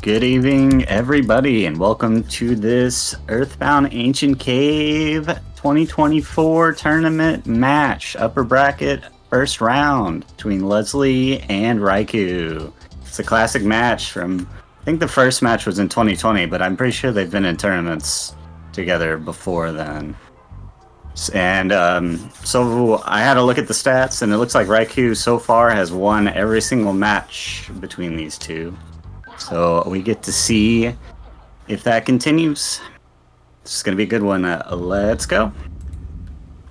Good evening, everybody, and welcome to this Earthbound Ancient Cave 2024 tournament match, upper bracket, first round between Leslie and Raikou. It's a classic match from, I think the first match was in 2020, but I'm pretty sure they've been in tournaments together before then. And so I had a look at the stats, and it looks like Raikou so far has won every single match between these two. So we get to see if that continues. This is going to be a good one. Let's go.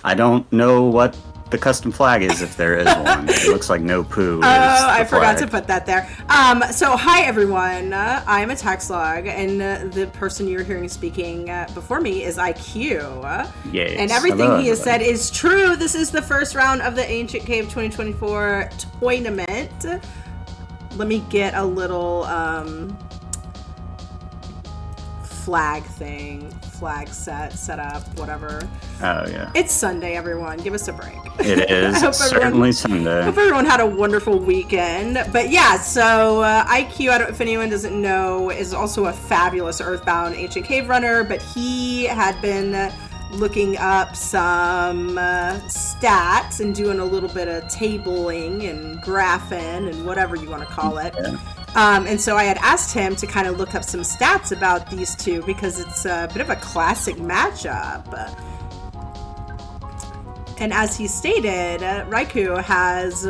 I don't know what the custom flag is, if there is one. It looks like no poo. I forgot to put that there. So hi everyone. I'm a Taxlog, and the person you're hearing speaking before me is IQ. Yes. And everything he has said is true. This is the first round of the Ancient Cave 2024 tournament. Let me get a little flag set up, whatever. Oh, yeah. It's Sunday, everyone. Give us a break. It is certainly Sunday. Hope everyone had a wonderful weekend. But yeah, so IQ, if anyone doesn't know, is also a fabulous Earthbound Ancient Cave runner, but he had been looking up some stats and doing a little bit of tabling and graphing and whatever you want to call it. Yeah. And so I had asked him to kind of look up some stats about these two because it's a bit of a classic matchup. And as he stated, Raikou has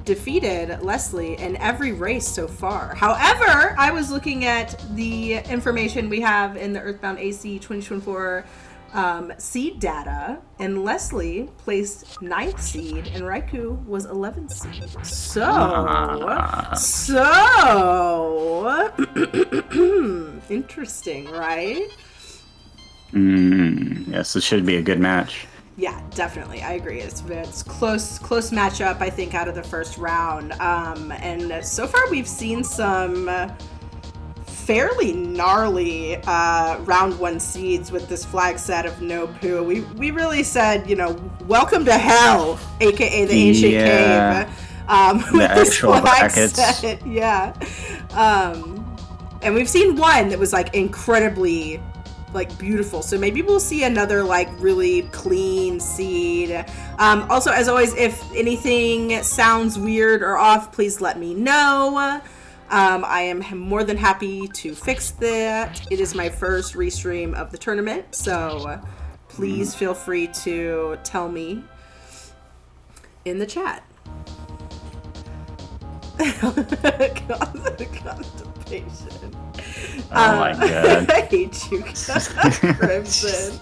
defeated Leslie in every race so far. However, I was looking at the information we have in the Earthbound AC 2024 seed data, and Leslie placed 9th seed and Raikou was 11th seed. So interesting, right? Yes, it should be a good match. Yeah, definitely. I agree. It's close matchup, I think, out of the first round. And so far we've seen some fairly gnarly round one seeds with this flag set of no poo. We really said, welcome to hell, aka the ancient cave. With the this actual flag brackets. set. Yeah. And we've seen one that was like incredibly beautiful, so maybe we'll see another really clean seed. Also, as always, if anything sounds weird or off, please let me know. I am more than happy to fix that. It is my first restream of the tournament, so please feel free to tell me in the chat. Contemplation. Oh my god. I hate you, Crimson.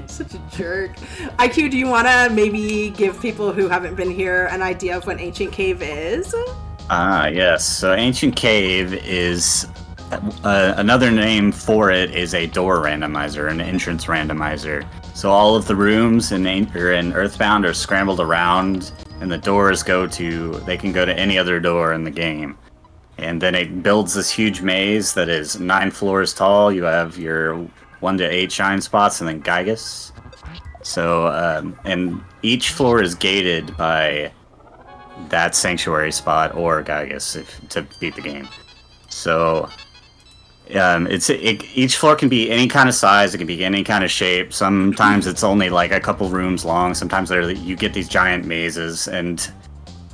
Such a jerk. IQ, do you want to maybe give people who haven't been here an idea of what Ancient Cave is? Yes. So Ancient Cave is another name for it is a door randomizer, an entrance randomizer. So all of the rooms in Earthbound are scrambled around, and the doors they can go to any other door in the game. And then it builds this huge maze that is 9 floors tall. You have your 1 to 8 shine spots and then Gygus. So, and each floor is gated by that sanctuary spot or Gygus to beat the game. So, each floor can be any kind of size. It can be any kind of shape. Sometimes it's only a couple rooms long. Sometimes you get these giant mazes, and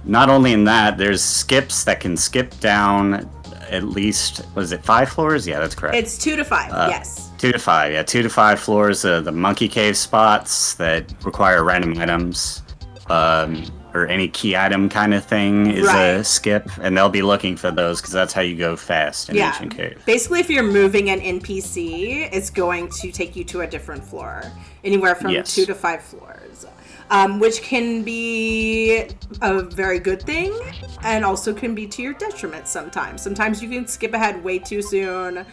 not only in that, there's skips that can skip down at least, 5 floors? Yeah, that's correct. It's 2 to 5, yes. 2 to 5, yeah. 2 to 5 floors. The monkey cave spots that require random items, or any key item kind of thing is a skip, and they'll be looking for those because that's how you go fast in Ancient Cave. Basically, if you're moving an NPC, it's going to take you to a different floor, anywhere from 2 to 5 floors. Which can be a very good thing and also can be to your detriment sometimes. Sometimes you can skip ahead way too soon,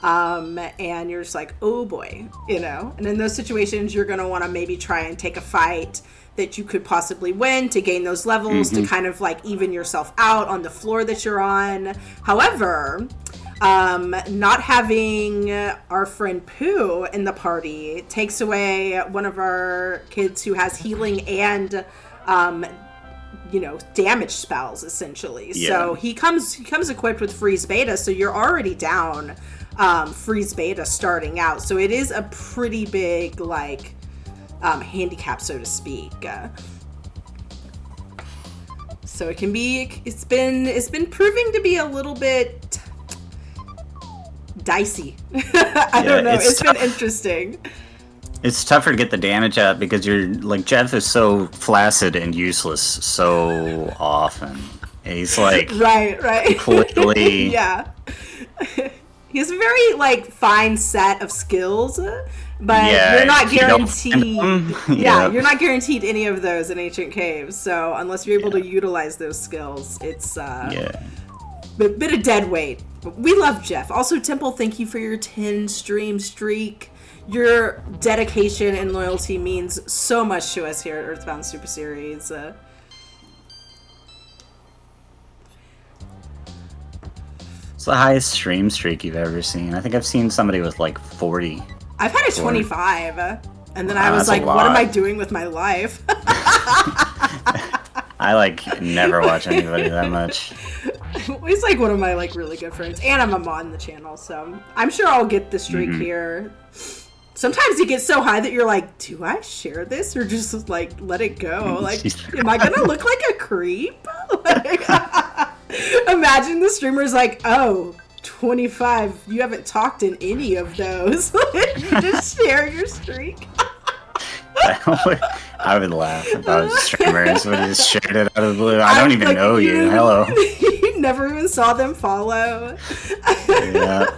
and you're just like, oh boy, And in those situations, you're going to want to maybe try and take a fight that you could possibly win to gain those levels to kind of even yourself out on the floor that you're on. However, not having our friend Pooh in the party takes away one of our kids who has healing and damage spells essentially. Yeah. So he comes equipped with freeze beta, so you're already down freeze beta starting out. So it is a pretty big handicap, so to speak. So it can be. It's been proving to be a little bit dicey. I don't know. It's been interesting. It's tougher to get the damage up because Jeff is so flaccid and useless so often. He's right. Completely. Yeah. He has a very fine set of skills, but you're not guaranteed. You're not guaranteed any of those in Ancient Caves. So unless you're able to utilize those skills, it's a bit of dead weight. But we love Jeff. Also, Temple, thank you for your 10 stream streak. Your dedication and loyalty means so much to us here at Earthbound Super Series. It's the highest stream streak you've ever seen. I think I've seen somebody with 40. I've had a 25, and then I was like, what am I doing with my life? I never watch anybody that much. He's one of my really good friends, and I'm a mod in the channel, so I'm sure I'll get the streak here. Sometimes you get so high that you're like, do I share this or just let it go? Am I gonna look like a creep? Imagine the streamer's oh, 25, you haven't talked in any of those. You just share your streak. I would laugh if I was a streamer and somebody just shared it out of the blue. I don't even know you. Hello. You never even saw them follow. Yeah.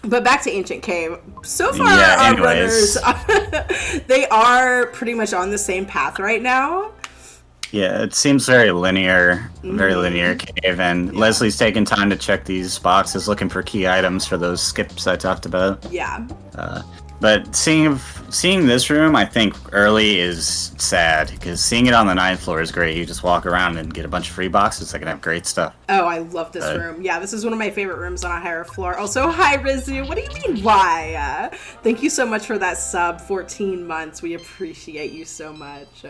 But back to Ancient Cave. So far, our runners, they are pretty much on the same path right now. Yeah, it seems very linear cave, and Leslie's taking time to check these boxes, looking for key items for those skips I talked about. Yeah. But seeing this room, I think early is sad, because seeing it on the 9th floor is great. You just walk around and get a bunch of free boxes that can have great stuff. Oh, I love this room. Yeah, this is one of my favorite rooms on a higher floor. Also, hi, Rizu. What do you mean, why? Thank you so much for that sub, 14 months. We appreciate you so much.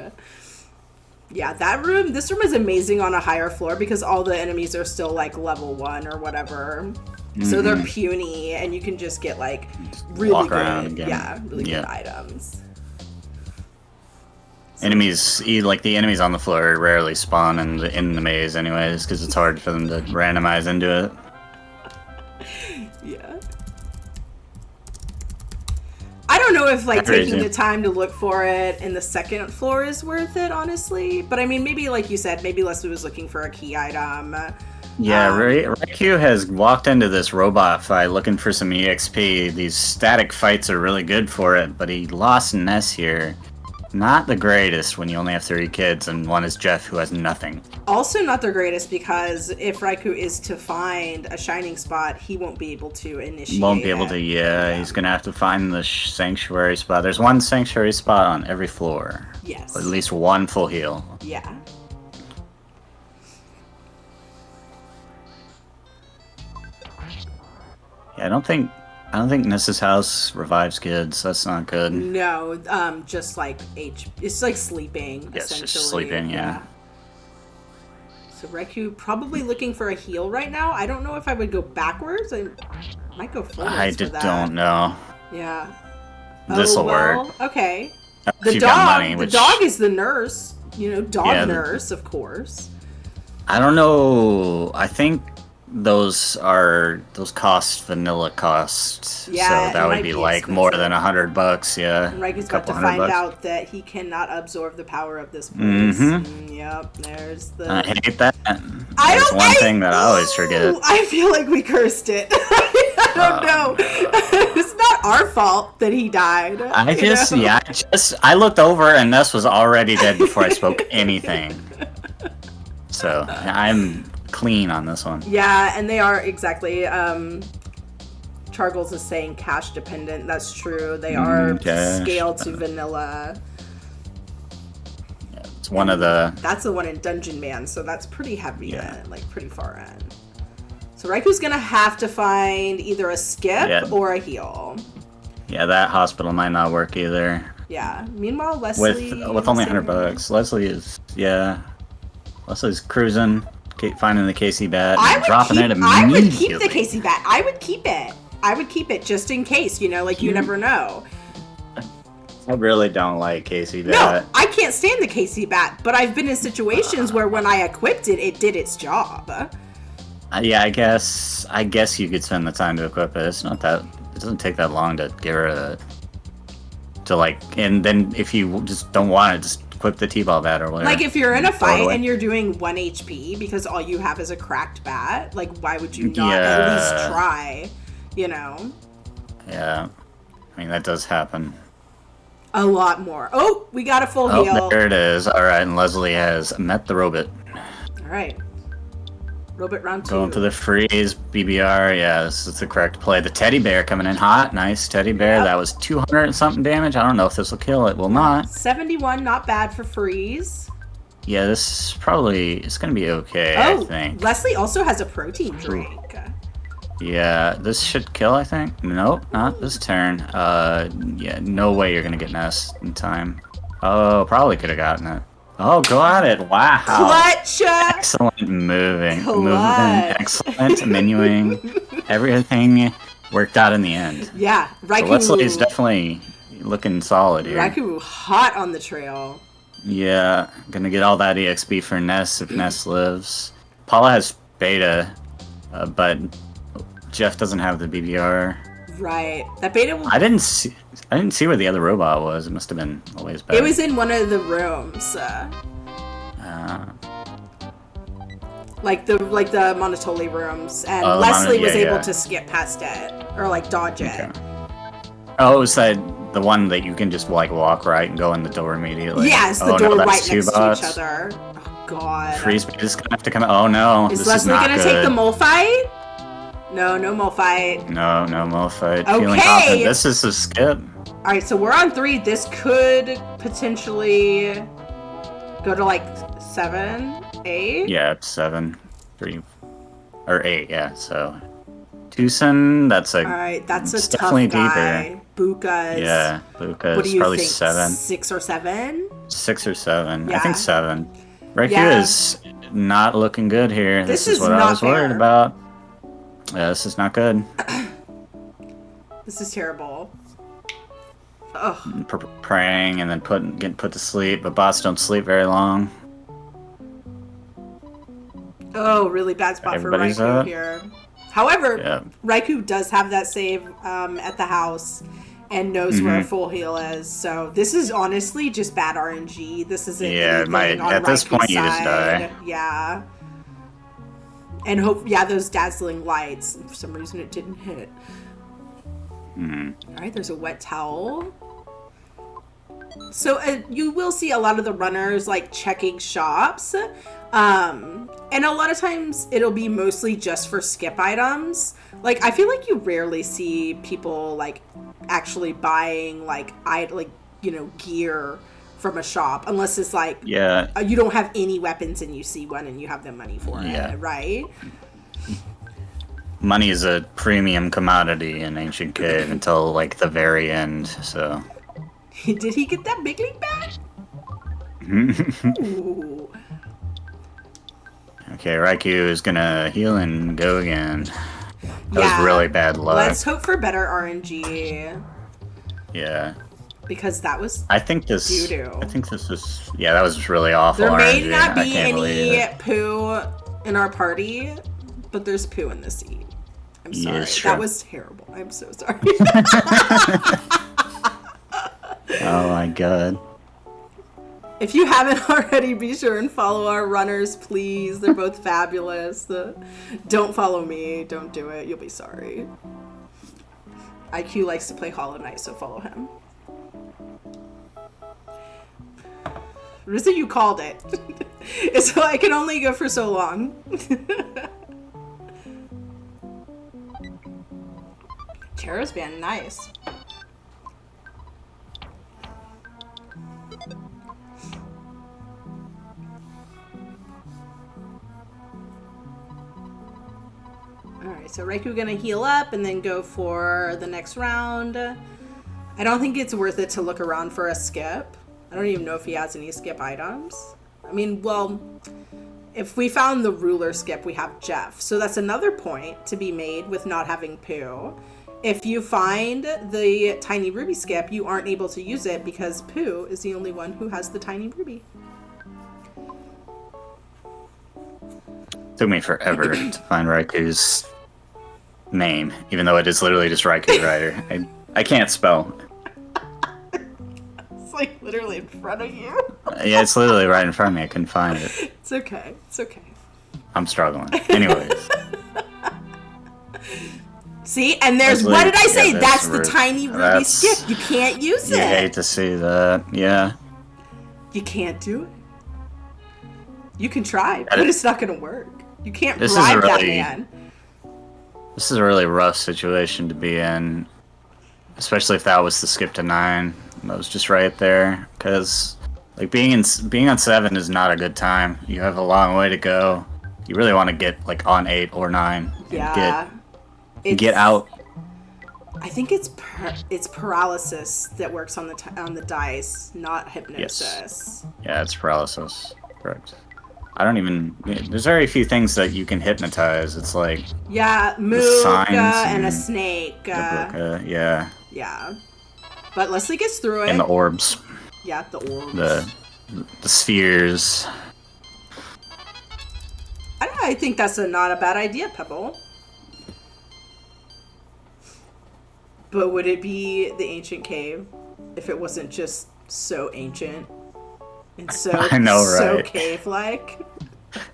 Yeah, this room is amazing on a higher floor because all the enemies are still level 1 or whatever. Mm-hmm. So they're puny, and you can just get really good, good items. Enemies, the enemies on the floor rarely spawn in the maze, anyways, because it's hard for them to randomize into it. Yeah. I don't know if taking the time to look for it in the 2nd floor is worth it, honestly. But I mean, maybe you said, maybe Leslie was looking for a key item. Yeah, Raikou has walked into this robot fight looking for some EXP. These static fights are really good for it, but he lost Ness here. Not the greatest when you only have 3 kids and one is Jeff who has nothing. Also not the greatest because if Raikou is to find a shining spot, he won't be able to initiate Won't be able to, he's going to have to find the sanctuary spot. There's one sanctuary spot on every floor. Yes. At least one full heal. Yeah. Yeah, I don't think Ness's house revives kids. That's not good. No, just it's sleeping. Yes, just sleeping. Yeah. So Raikou probably looking for a heal right now. I don't know if I would go backwards. I might go forwards. I don't know. Yeah. This'll work. Okay. The dog. The dog is the nurse. Nurse, of course. I don't know. I think those cost vanilla costs. Yeah, so that would be more than $100. Yeah. And Raiku's got to find out that he cannot absorb the power of this place. Mm-hmm. Yep, there's the. I hate that. That's one thing that I always forget. I feel like we cursed it. I don't know. It's not our fault that he died. I looked over and Ness was already dead before I spoke anything. So I'm clean on this one. Yeah, and they are exactly. Chargles is saying cash dependent. That's true. They are scaled to vanilla. Yeah, it's one of the. That's the one in Dungeon Man, so that's pretty heavy end, pretty far end. So Raiku's gonna have to find either a skip or a heal. Yeah, that hospital might not work either. Yeah. Meanwhile, Leslie with only $100. Leslie's cruising, finding the KC bat, dropping it immediately. I would keep the KC bat. I would keep it just in case, you never know. I really don't like KC bat. No, I can't stand the KC bat, but I've been in situations where when I equipped it, it did its job. Yeah, I guess you could spend the time to equip it. It doesn't take that long to get rid of it. And then if you just don't want it, just equip the T-ball bat or whatever. Like if you're in a fight and you're doing 1 HP because all you have is a cracked bat, like why would you not at least try, Yeah. I mean, that does happen. A lot more. Oh, we got a full heal. There it is. All right, and Leslie has met the robot. All right. Robot round 2. Going for the freeze, BBR. Yeah, this is the correct play. The teddy bear coming in hot. Nice teddy bear. Yep. That was 200 and something damage. I don't know if this will kill it. Will not. 71, not bad for freeze. Yeah, this it's going to be okay, I think. Leslie also has a protein drink. Yeah, this should kill, I think. Nope, not this turn. Yeah, no way you're going to get Nest in time. Oh, probably could have gotten it. Oh, got it. Wow. Clutch! Excellent moving. Excellent menuing. Everything worked out in the end. Yeah, Raikou. So Leslie's definitely looking solid here. Raikou hot on the trail. Yeah, gonna get all that EXP for Ness if Ness lives. Paula has beta, but Jeff doesn't have the BBR. Right. That beta will... I didn't see where the other robot was. It must have been a ways back. It was in one of the rooms. Like the Monotoli rooms, and Leslie was able to skip past it or dodge it. Oh, it was the one that you can just walk right and go in the door immediately. Yes, the door right next to each other. Oh god. Freeze is gonna have to come. Oh no. Is Leslie gonna take the mole fight? No mole fight. No mole fight. Okay. Feeling confident. This is a skip. Alright, so we're on 3. This could potentially go to 7, 8? Yeah, 7, 3, or 8, yeah, so Tucson, Alright, that's a tough guy. Deeper. Buka's. Yeah, Buka's what do you probably think? 7. 6 or 7? 6 or 7. Yeah. I think 7. Raikou is not looking good here. This is what I was worried about. Yeah, this is not good. This is terrible. Ugh. Praying and then getting put to sleep, but bots don't sleep very long. Oh, really bad spot for Raikou here. However, Raikou does have that save at the house and knows where a full heal is. So this is honestly just bad RNG. This isn't at this point you just die. Yeah. And those dazzling lights. For some reason it didn't hit. Alright, there's a wet towel. So you will see a lot of the runners checking shops. And a lot of times it'll be mostly just for skip items. I feel like you rarely see people actually buying gear from a shop unless it's you don't have any weapons and you see one and you have the money for it, right? Money is a premium commodity in Ancient Cave until the very end, so. Did he get that big league bat? Ooh. Okay, Raikou is gonna heal and go again. That was really bad luck. Let's hope for better RNG. Yeah. Because that was I think this doo-doo. that was really awful. There RNG. may not be any poo in our party, but there's poo in the seat. I'm sorry. That was terrible. I'm so sorry. Oh my god. If you haven't already, be sure and follow our runners, please. They're both fabulous. Don't follow me. Don't do it. You'll be sorry. IQ likes to play Hollow Knight, so follow him. Risa, you called it. So I can only go for so long. Tara's band, nice. Alright, so Raikou gonna heal up and then go for the next round. I don't think it's worth it to look around for a skip. I don't even know if he has any skip items. I mean, well, if we found the ruler skip, we have Jeff. So that's another point to be made with not having Pooh. If you find the tiny ruby skip, you aren't able to use it because Pooh is the only one who has the tiny ruby. Took me forever to find Raiku's name, even though it is literally just Raikourider. I can't spell. It's like literally in front of you. Yeah, it's literally right in front of me. I couldn't find it. It's okay. It's okay. I'm struggling. Anyways. See, and there's, what did I say? That's the tiny ruby skip. You can't use it. You hate to see that. Yeah. You can't do it. You can try, but it's not going to work. You can't bribe that man. This is a really rough situation to be in, especially if that was the skip to 9. That was just right there, because like being on 7 is not a good time. You have a long way to go. You really want to get like on 8 or 9. Yeah. Get out. I think it's paralysis that works on the dice, not hypnosis. Yes. Yeah, it's paralysis. Correct. I don't even. There's very few things that you can hypnotize. It's like Mooka and a snake. Yeah. Yeah. But Leslie gets through it. And the orbs. Yeah, the orbs. The spheres. I think that's not a bad idea, Pebble. But would it be the ancient cave if it wasn't just so ancient and so so cave-like?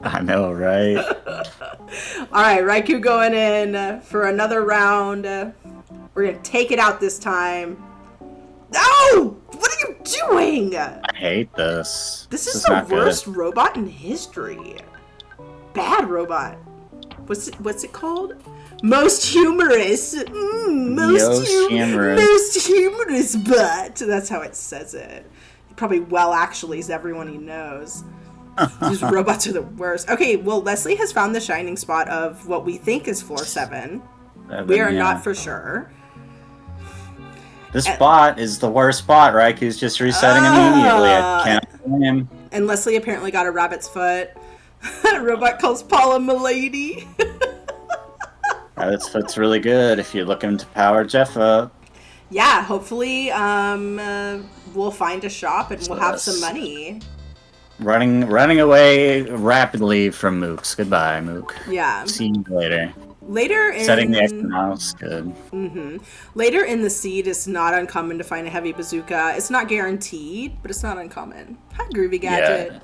I know, right? All right, Raikou going in for another round. We're gonna take it out this time. No! What are you doing? I hate this. This is the worst robot in history. Bad robot. What's it called? Most humorous. Most humorous butt. That's how it says it. Probably actually is everyone he knows. These robots are the worst. Okay, well, Leslie has found the shining spot of what we think is floor 7. We are not for sure. This spot is the worst spot. Raiku's just resetting immediately. I can't blame him. And Leslie apparently got a rabbit's foot. Robot calls Paula Milady. Rabbit's foot's really good if you're looking to power Jeff up. Yeah, hopefully we'll find a shop and we'll have some money. Running away rapidly from Mooks. Goodbye, Mook. Yeah. See you later. Later in... Setting the extra mouse, good. Mm-hmm. Later in the seed, it's not uncommon to find a heavy bazooka. It's not guaranteed, but it's not uncommon. Hi, Groovy Gadget. Yeah.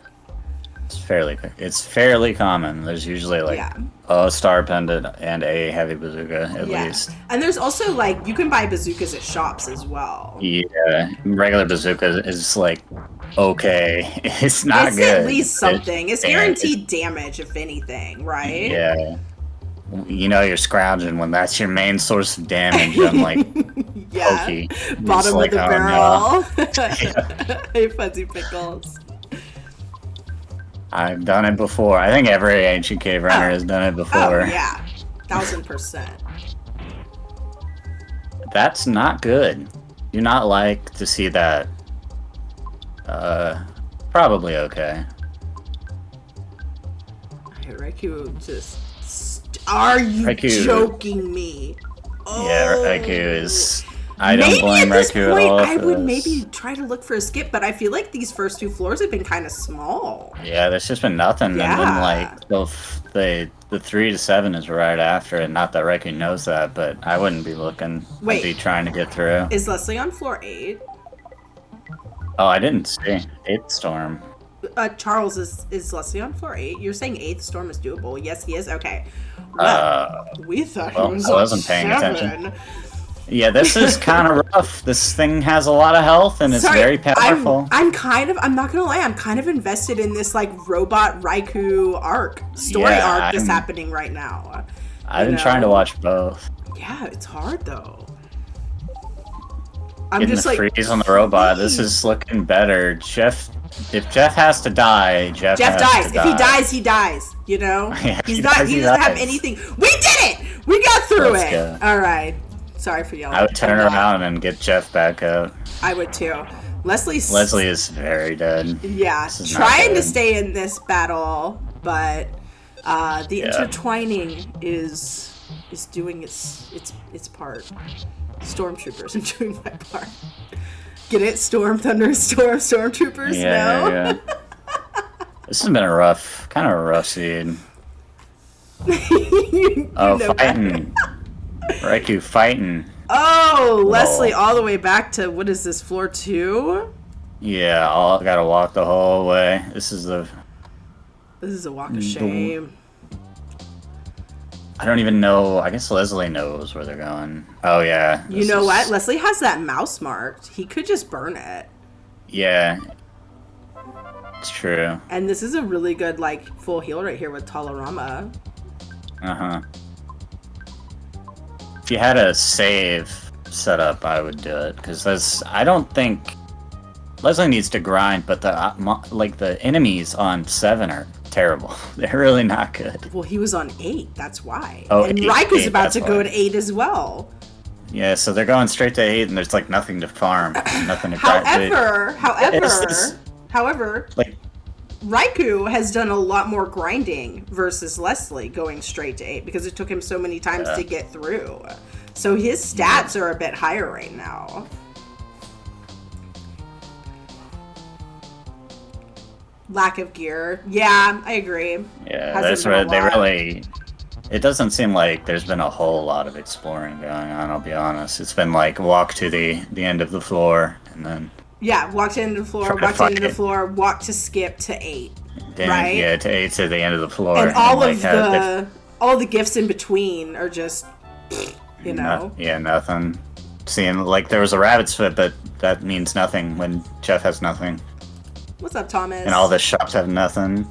It's fairly common. There's usually like a star pendant and a heavy bazooka at least. And there's also like you can buy bazookas at shops as well. Yeah, regular bazooka is like okay. It's not good. It's at least something. It's guaranteed damage if anything, right? Yeah. You know you're scrounging when that's your main source of damage. I'm like, pokey. Bottom of the barrel. Hey, Fuzzy Pickles. I've done it before. I think every ancient cave runner has done it before. Oh, yeah. 1000%. That's not good. Do not like to see that. Probably okay. Raikou just... Are you joking me? Oh. Yeah, Raikou is... I don't blame Raikou at all. I would maybe try to look for a skip, but I feel like these first 2 floors have been kind of small. Yeah, there's just been nothing. Yeah. And then, like, the 3 to 7 is right after it. Not that Raikou knows that, but I wouldn't be looking. I'd be trying to get through. Is Leslie on floor 8? Oh, I didn't see. 8th storm. Charles, is Leslie on floor 8? You're saying 8th storm is doable. Yes, he is? Okay. Well, we thought he was I wasn't paying attention. Yeah, this is kind of rough. This thing has a lot of health and it's very powerful. I'm not gonna lie, I'm kind of invested in this like robot Raikou story arc that's happening right now. I've been trying to watch both. Yeah, it's hard though. I'm just like freeze on the robot. This is looking better. If Jeff has to die, Jeff dies. If he dies, he dies. You know, he doesn't have anything. We did it. We got through it. All right. Sorry for yelling. I would turn around and get Jeff back up. I would too. Leslie is very dead. Yeah, trying to stay in this battle, but the intertwining is doing its part. Stormtroopers are doing my part. Get it? Storm, thunder, stormtroopers? No? Yeah. This has been kind of a rough seed. Fighting. Raikou fighting. Oh, whoa. Leslie all the way back to, what is this, floor 2? Yeah, I gotta walk the whole way. This is a walk of shame. I don't even know. I guess Leslie knows where they're going. Oh, yeah. You know what? Leslie has that mouse marked. He could just burn it. Yeah. It's true. And this is a really good, like, full heal right here with Talarama. Uh-huh. If you had a save set up, I would do it. Because I don't think... Leslie needs to grind, but the enemies on 7 are terrible. They're really not good. Well, he was on 8, that's why. Oh, and Raikou's about to go to 8 as well. Yeah, so they're going straight to 8, and there's like nothing to farm, nothing to grind. However, like, Raikou has done a lot more grinding versus Leslie going straight to 8 because it took him so many times to get through. So his stats are a bit higher right now. Lack of gear. Yeah, I agree. Yeah, that's where they really... It doesn't seem like there's been a whole lot of exploring going on, I'll be honest. It's been like walk to the end of the floor, and then... Yeah, walk to the end of the floor, walk to the end of the floor, walk to skip to 8. Then, right? Yeah, to 8 to the end of the floor. And all the gifts in between are just, you know? Nothing. Seeing, like, there was a rabbit's foot, but that means nothing when Jeff has nothing. What's up, Thomas? And all the shops have nothing.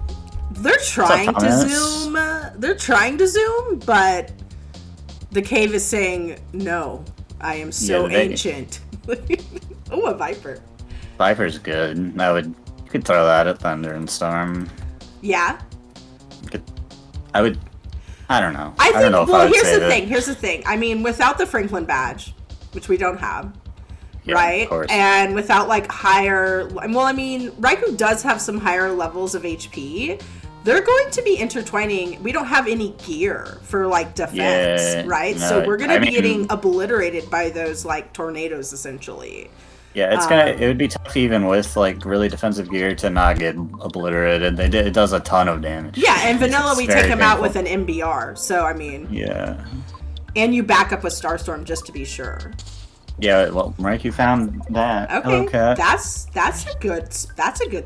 They're trying to zoom. They're trying to zoom, but the cave is saying, no, I am so ancient. Oh, a Viper. Viper's good. You could throw that at Thunder and Storm. Yeah. I don't know. I don't know if I would here's the thing. I mean, without the Franklin badge, which we don't have, yeah, right? Of course. And without like Raikou does have some higher levels of HP. They're going to be intertwining. We don't have any gear for like defense, right? No, so we're going to be getting obliterated by those like tornadoes, essentially. Yeah, it would be tough even with like really defensive gear to not get obliterated. It does a ton of damage. Yeah, and vanilla we take him out with an MBR. So I mean, yeah. And you back up with Starstorm just to be sure. Yeah, well, Raikou found that. Okay, that's a good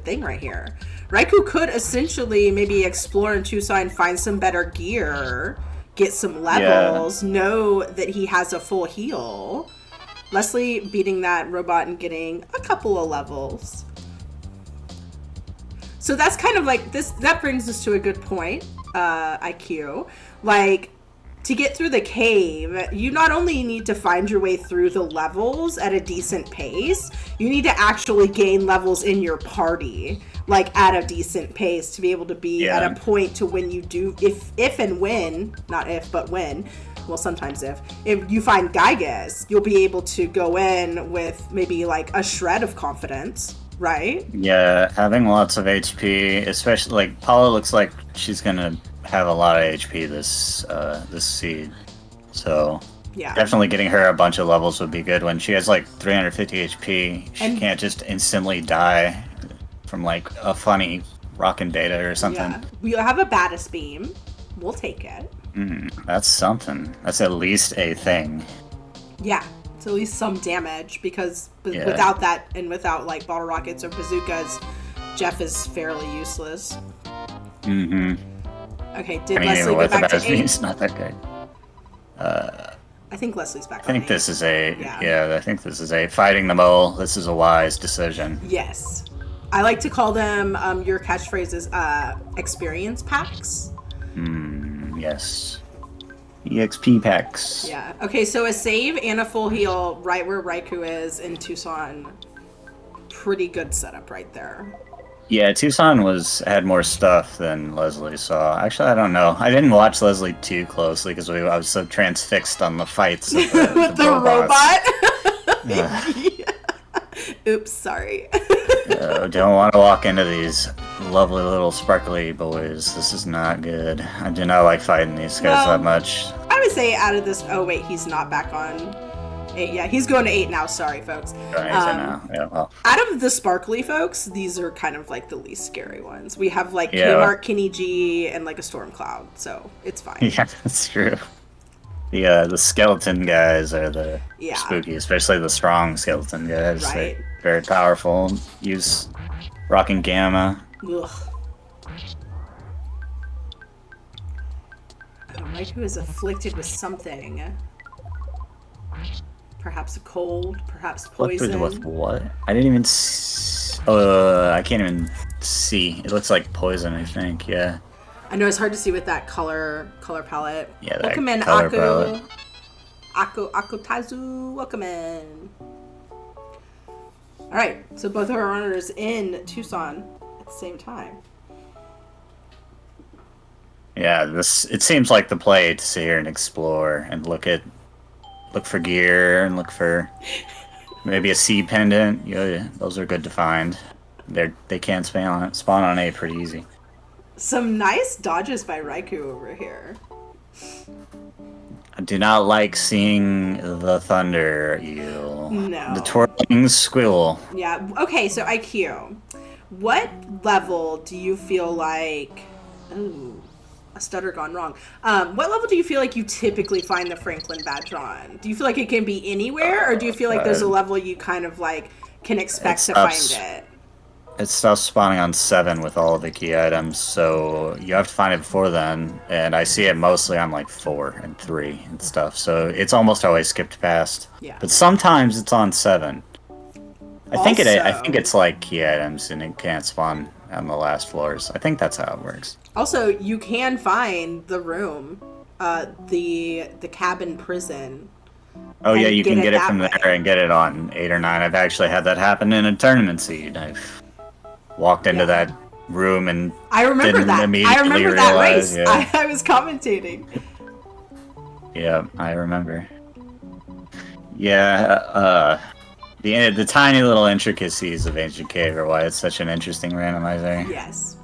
thing right here. Raikou could essentially maybe explore in Tucson, find some better gear, get some levels, know that he has a full heal. Leslie beating that robot and getting a couple of levels. So that's kind of like this. That brings us to a good point, IQ. Like, to get through the cave, you not only need to find your way through the levels at a decent pace, you need to actually gain levels in your party, like at a decent pace, to be able to be at a point to when you do, if and when, not if, but when, well, sometimes if you find Gygas, you'll be able to go in with maybe like a shred of confidence, right? Yeah, having lots of HP, especially like Paula looks like she's gonna have a lot of HP this seed, so definitely getting her a bunch of levels would be good. When she has like 350 HP, she can't just instantly die from like a funny rockin' data or something. Yeah. We have a Battis beam. We'll take it. That's something. That's at least a thing. Yeah, it's at least some damage, because without that and without like bottle rockets or bazookas, Jeff is fairly useless. Okay, Leslie go back to 8? It's not that good. I think Leslie's back. I think this is I think this is a fighting the mole. This is a wise decision. Yes. I like to call them, your catchphrases, experience packs. Yes. EXP packs. Yeah. Okay, so a save and a full heal right where Raikou is in Tucson. Pretty good setup right there. Yeah, Tucson had more stuff than Leslie saw. Actually, I don't know. I didn't watch Leslie too closely because I was so transfixed on the fights of With the the robots. robot. Oops, sorry. Don't want to walk into these lovely little sparkly boys. This is not good. I do not like fighting these guys that much. I would say out of this. Oh wait, he's not back on 8. Yeah, he's going to 8 now. Sorry, folks. Now. Yeah, well. Out of the sparkly folks, these are kind of like the least scary ones. We have like Kmart, Kenny G, and like a Storm Cloud, so it's fine. Yeah, that's true. The skeleton guys are the spooky, especially the strong skeleton guys. Right. They're very powerful. Use rocking gamma. Ugh. Raikou is afflicted with something. Perhaps a cold, perhaps poison. Afflicted with what? I didn't even. I can't even see. It looks like poison. I think. Yeah. I know it's hard to see with that color palette. Yeah, that welcome in, color palette. Akotazu, welcome in. All right, so both of our runners in Tucson at the same time. Yeah, it seems like the play to sit here and explore and look for gear and look for maybe a sea pendant. Yeah, those are good to find. They can spawn on A pretty easy. Some nice dodges by Raikou over here. I do not like seeing the thunder eel. No. The twirling squirrel. Yeah. Okay, so IQ. What level do you feel like... Ooh, a stutter gone wrong. What level do you feel like you typically find the Franklin badge on? Do you feel like it can be anywhere, or do you feel like there's a level you kind of like can expect to find it? It stops spawning on 7 with all the key items, so you have to find it before then. And I see it mostly on like 4 and 3 and stuff, so it's almost always skipped past. Yeah. But sometimes it's on 7. I think it's like key items, and it can't spawn on the last floors. I think that's how it works. Also, you can find the room, the cabin prison. Oh yeah, you can get it from there and get it on 8 or 9. I've actually had that happen in a tournament seed. I've walked into that room and I remember that. I remember that race. Yeah. I was commentating. Yeah, I remember. Yeah, the tiny little intricacies of Ancient Cave are why it's such an interesting randomizer. Yes.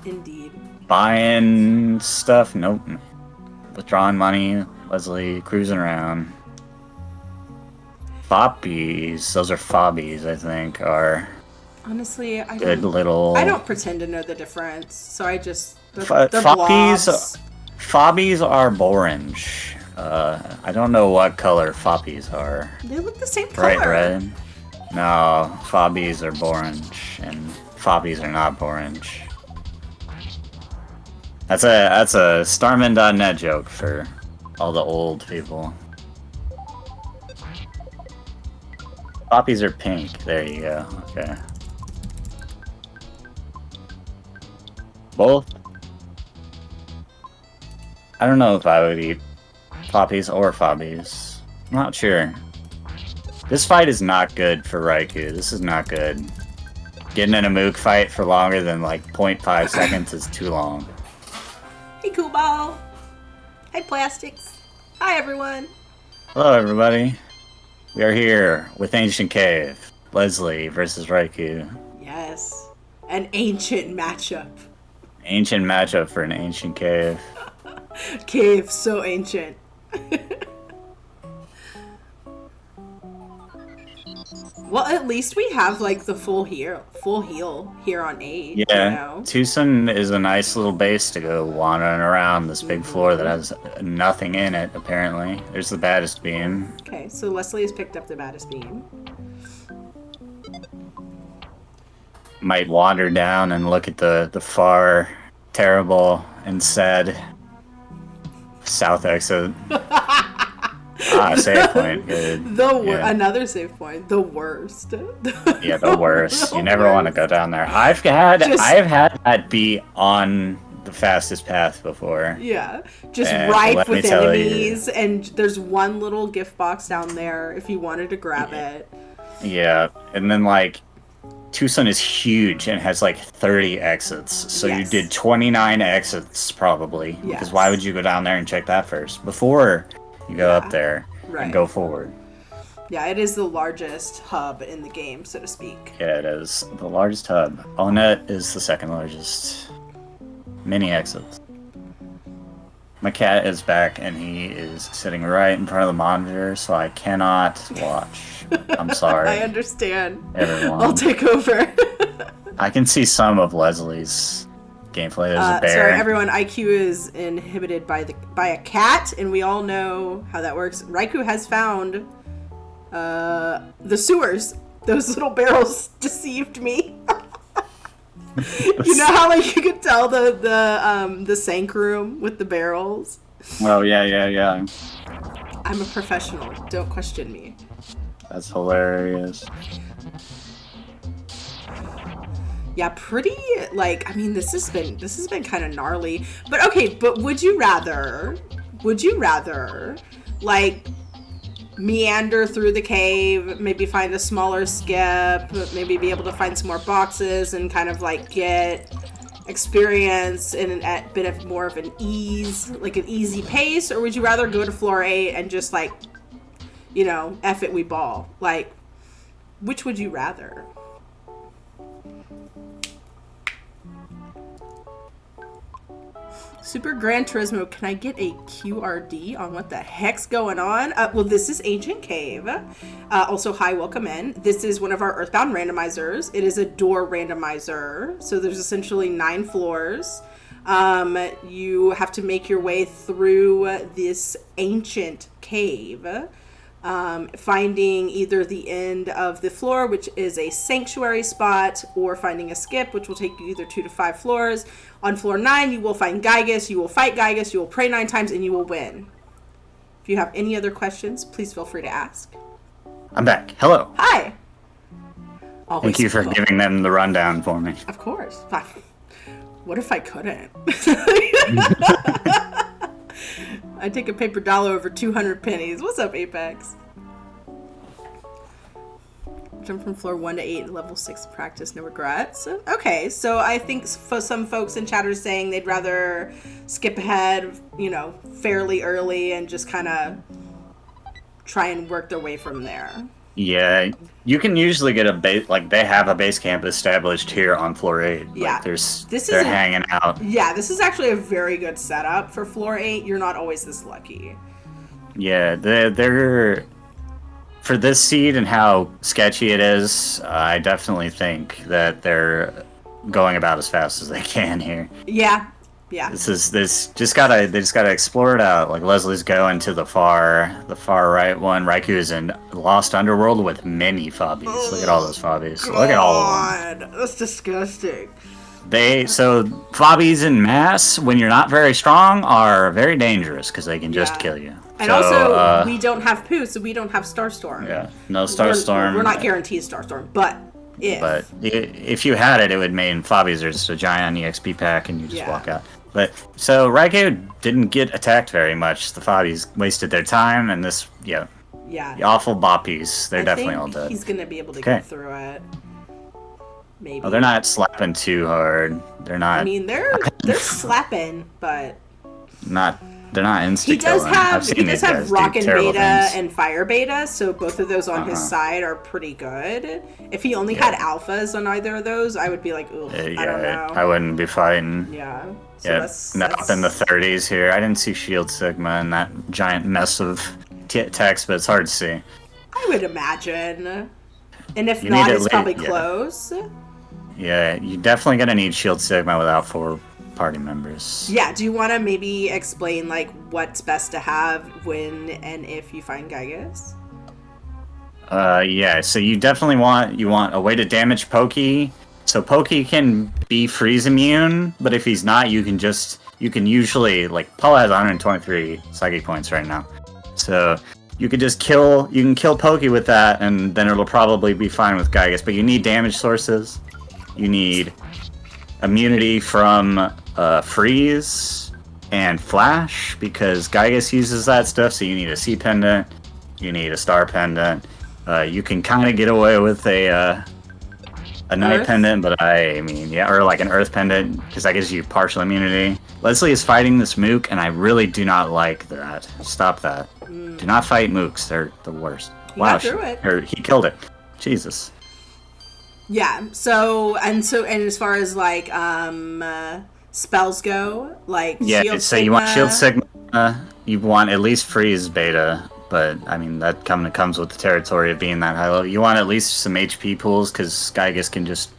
Indeed. Buying stuff? Nope. Withdrawing money. Leslie cruising around. Foppies. Those are fobbies, I think, are... Honestly, I don't pretend to know the difference, so I just... Foppies are orange. I don't know what color foppies are. They look the same color. Bright red? No, fobbies are orange, and foppies are not orange. That's a Starman.net joke for all the old people. Foppies are pink. There you go. Okay. Both? I don't know if I would eat poppies or fobbies. I'm not sure. This fight is not good for Raikou. This is not good. Getting in a Mook fight for longer than like 0.5 seconds is too long. Hey, Cool Ball. Hi, Plastics. Hi, everyone. Hello, everybody. We are here with Ancient Cave. Leslie versus Raikou. Yes. An ancient matchup. Ancient matchup for an ancient cave. Cave so ancient. Well, at least we have like the full heal here on 8. Yeah, you know? Tucson is a nice little base to go wandering around this big floor that has nothing in it, apparently. There's the baddest beam. Okay, so Leslie has picked up the baddest beam. Might wander down and look at the far, terrible, and sad south exit. Save point. Good. Another save point. The worst. Yeah, the worst. You never want to go down there. I've had that be on the fastest path before. Yeah, just ripe with enemies, and there's one little gift box down there if you wanted to grab it. Yeah, and then like Tucson is huge and has like 30 exits. So you did 29 exits probably. Because why would you go down there and check that first before you go up there and go forward? Yeah, it is the largest hub in the game, so to speak. Yeah, it is the largest hub. Onet is the second largest. Many exits. My cat is back and he is sitting right in front of the monitor, so I cannot watch. I'm sorry. I understand. Everyone. I'll take over. I can see some of Leslie's gameplay. There's a bear. Sorry, everyone. IQ is inhibited by a cat, and we all know how that works. Raikou has found the sewers. Those little barrels deceived me. You know how like you could tell the sank room with the barrels? Oh yeah. I'm a professional. Don't question me. That's hilarious. Yeah, pretty like I mean this has been kind of gnarly. But okay, but would you rather like meander through the cave, maybe find a smaller skip, maybe be able to find some more boxes and kind of like get experience in a bit of more of an easy pace, or would you rather go to floor 8 and just like, you know, F it, we ball? Like, which would you rather? Super Gran Turismo, can I get a QRD on what the heck's going on? Well, this is Ancient Cave. Also, hi, welcome in. This is one of our Earthbound randomizers. It is a door randomizer. So there's essentially 9 floors. You have to make your way through this ancient cave, finding either the end of the floor, which is a sanctuary spot, or finding a skip, which will take you either 2 to 5 floors. On floor 9, you will find Gygus, you will fight Gygus, you will pray 9 times, and you will win. If you have any other questions, please feel free to ask. I'm back. Hello. Hi. Always Thank you for giving them the rundown for me. Of course. What if I couldn't? I'd take a paper dollar over 200 pennies. What's up, Apex? Jump from floor 1 to 8, level 6 practice, no regrets. Okay, so I think for some folks in chat are saying they'd rather skip ahead, you know, fairly early and just kind of try and work their way from there. Yeah, you can usually get a base, like they have a base camp established here on floor 8. Yeah, like they're hanging out. Yeah, this is actually a very good setup for floor 8. You're not always this lucky. Yeah, they're for this seed and how sketchy it is, I definitely think that they're going about as fast as they can here. Yeah. They just gotta explore it out. Like Leslie's going to the far right one. Raiku's in Lost Underworld with many fobbies. Look at all those fobbies. God, look at all of them. That's disgusting. So fobbies in mass, when you're not very strong, are very dangerous because they can just kill you. And also, we don't have poo, so we don't have Starstorm. Yeah, no Starstorm. We're not guaranteed Starstorm, but if you had it, it would mean fobbies are just a giant EXP pack and you just walk out. But so Raikou didn't get attacked very much. The fobbies wasted their time, and the awful boppies, they're definitely all dead. He's gonna be able to get through it. Maybe. Oh, they're not slapping too hard. They're not. I mean, they're slapping, but they're not insta-killing. He does have Rock and Beta and Fire Beta, so both of those on his side are pretty good. If he only had alphas on either of those, I would be like, ooh, I don't know. I wouldn't be fighting. Yeah. So that's in the 30s here. I didn't see Shield Sigma in that giant mess of text, but it's hard to see. I would imagine. And if not, it's probably close. Yeah, you're definitely going to need Shield Sigma without 4 party members. Yeah, do you want to maybe explain like what's best to have when and if you find Gygus? Yeah, so you definitely want a way to damage Pokey. So Pokey can be freeze immune, but if he's not, you can usually, like, Paula has 123 psychic points right now. So you can kill Pokey with that, and then it'll probably be fine with Gygus. But you need damage sources. You need immunity from freeze and flash, because Gygus uses that stuff, so you need a C pendant, you need a star pendant. You can kind of get away with a A night Earth? pendant, but I mean, yeah, or like an earth pendant, because that gives you partial immunity. Leslie is fighting this mook, and I really do not like that. Stop that. Do not fight mooks. They're the worst. He got through it. He killed it. Jesus. Yeah. So as far as like spells go, like Yeah, Shield so you want Shield Sigma, you want at least Freeze Beta, but I mean that comes with the territory of being that high level. You want at least some HP pools because Skygus can just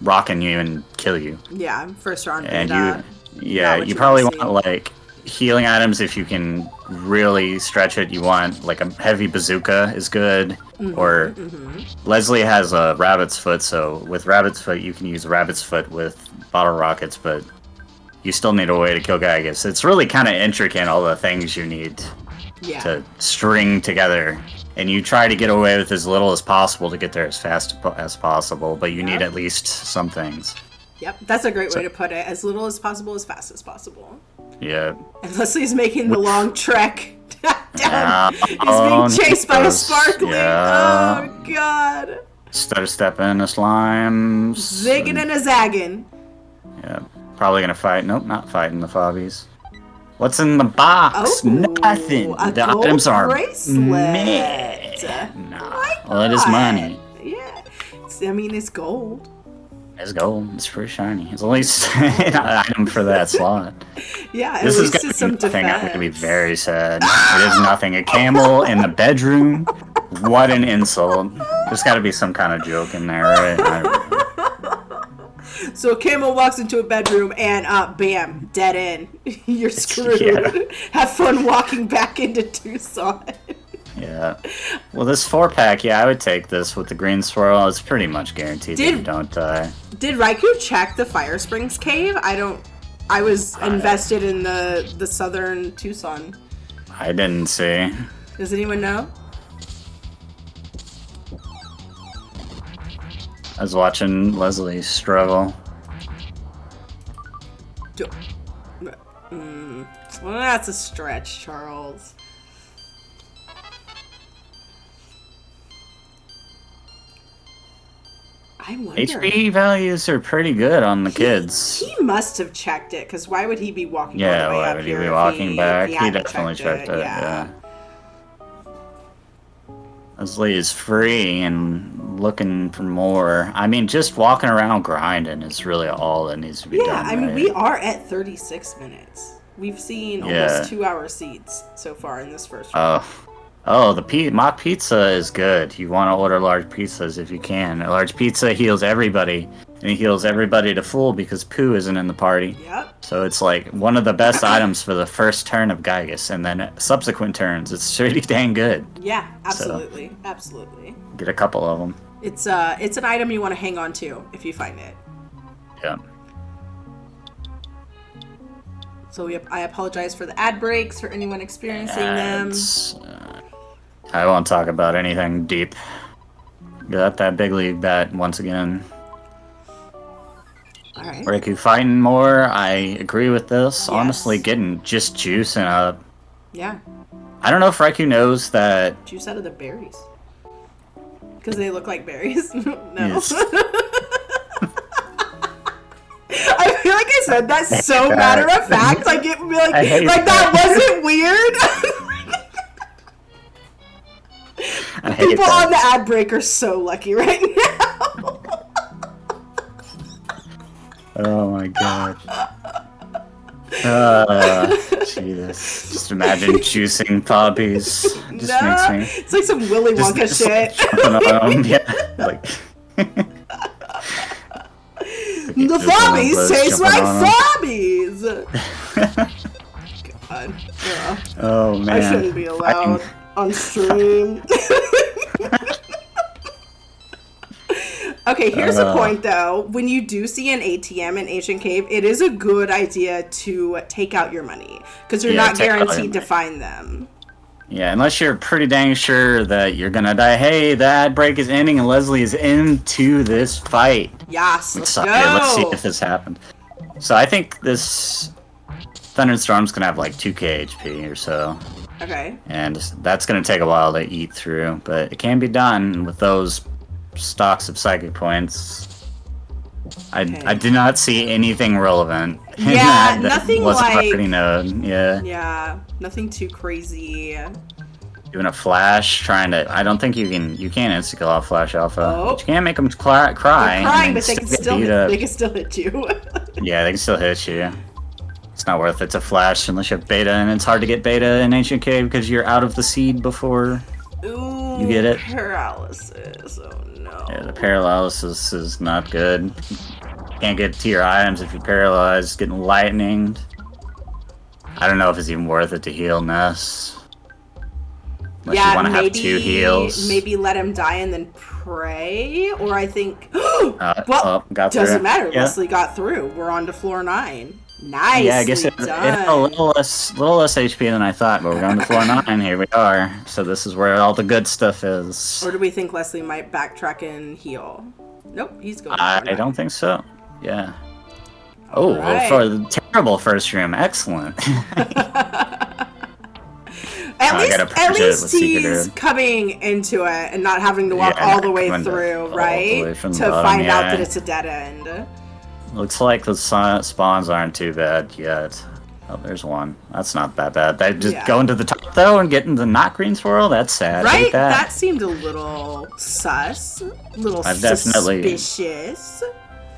rock on you and kill you. Yeah, first round. And you probably want like healing items if you can really stretch it. You want like a heavy bazooka is good, or Leslie has a rabbit's foot, so with rabbit's foot you can use rabbit's foot with bottle rockets, but you still need a way to kill Gygus. It's really kind of intricate, all the things you need to string together. And you try to get away with as little as possible to get there as fast as possible, but you need at least some things. Yep, that's a great way to put it. As little as possible, as fast as possible. Yeah. And Leslie's making the long trek down. He's being chased by a sparkling. Yeah. Oh, God. Stutter stepping a slime. Zigging and a zagging. Yeah. Probably gonna fight. Nope, not fighting the fobbies. What's in the box? Oh, nothing. The items are meh. Nah. Well, it is money. Yeah. I mean, it's gold. It's gold. It's pretty shiny. It's at least an item for that slot. Yeah, this is going to be nothing. I'm going to be very sad. It is nothing. A camel in the bedroom? What an insult. There's got to be some kind of joke in there, right? So a camel walks into a bedroom and bam, dead end. You're screwed. Yeah. Have fun walking back into Tucson. Yeah. Well, this 4-pack, I would take this with the green swirl. It's pretty much guaranteed that you don't die. Did Raikou check the Fire Springs cave? I was invested in the southern Tucson. I didn't see. Does anyone know? I was watching Leslie struggle. Well, that's a stretch, Charles. I wonder. HP values are pretty good on the kids. He must have checked it, because why would he be walking all the way why up would here he be walking back? He definitely checked it, yeah. Leslie is free and looking for more. I mean, just walking around grinding is really all that needs to be done. Yeah, I mean, we are at 36 minutes. We've seen almost 2-hour seeds so far in this first round. Oh, the mock pizza is good. You want to order large pizzas if you can. A large pizza heals everybody, and it heals everybody to full because Pooh isn't in the party. Yep. So it's like one of the best items for the first turn of Gygus, and then subsequent turns, it's pretty dang good. Yeah, absolutely, so, absolutely. Get a couple of them. It's an item you want to hang on to if you find it. Yeah. So I apologize for the ad breaks for anyone experiencing them. I won't talk about anything deep. Got that big league bat once again. Alright. Raikou fighting more. I agree with this. Yes. Honestly, just juicing up. Yeah. I don't know if Raikou knows that. Juice out of the berries. Because they look like berries. No. Yes. I feel like I said that so matter of fact. Like it, like that wasn't weird. People on the ad break are so lucky right now. Oh my god. Jesus. Just imagine juicing poppies. Just makes me. It's like some Willy Wonka shit. Like, the fobbies taste like fobbies. God. Oh man. I shouldn't be allowed on stream. Okay, here's a point though. When you do see an ATM in Ancient Cave, it is a good idea to take out your money because you're not guaranteed to find them. Yeah, unless you're pretty dang sure that you're gonna die. Hey, the ad break is ending and Leslie is into this fight. Yes, let's go. Let's see if this happened. So I think this Thunderstorm's gonna have like 2k HP or so. Okay. And that's gonna take a while to eat through, but it can be done with those stocks of psychic points. I did not see anything relevant. Yeah, that nothing wasn't like already known. Yeah. Yeah, nothing too crazy. Doing a flash, trying to. I don't think you can't insta kill off Flash Alpha. Oh. But you can't make them cry. They're crying, but they can get still hit you. Yeah, they can still hit you. It's not worth it to flash unless you have beta, and it's hard to get beta in Ancient Cave because you're out of the seed before you get it. Paralysis. Oh no. Yeah, the paralysis is not good. Can't get to your items if you're paralyzed. Getting lightninged. I don't know if it's even worth it to heal Ness. Unless you want to have 2 heals. Maybe let him die and then pray. Or I think... well, doesn't matter. Yeah. Leslie got through. We're on to floor 9. Nice. Yeah, I guess it had a little less HP than I thought, but we're on to floor 9. Here we are. So this is where all the good stuff is. Or do we think Leslie might backtrack and heal? Nope, he's going. I don't think so. Yeah. Oh, right. Well, for the terrible first room, excellent. At least he's coming into it and not having to walk all the way through, right? To find out that it's a dead end. Looks like the spawns aren't too bad yet. Oh, there's one. That's not that bad. They just go into the top, though, and get into the not green swirl? That's sad. Right? That seemed a little sus. A little suspicious.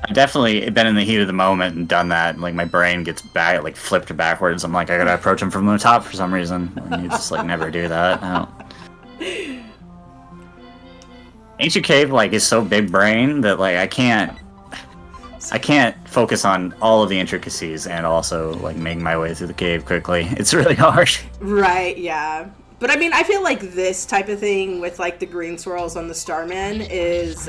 I've definitely been in the heat of the moment and done that. Like, my brain gets back, like, flipped backwards. I'm like, I gotta approach him from the top for some reason. And you just, like, never do that. Ancient Cave, like, is so big brain that, like, I can't focus on all of the intricacies and also, like, make my way through the cave quickly. It's really hard. Right, yeah. But, I mean, I feel like this type of thing with, like, the green swirls on the Starman is,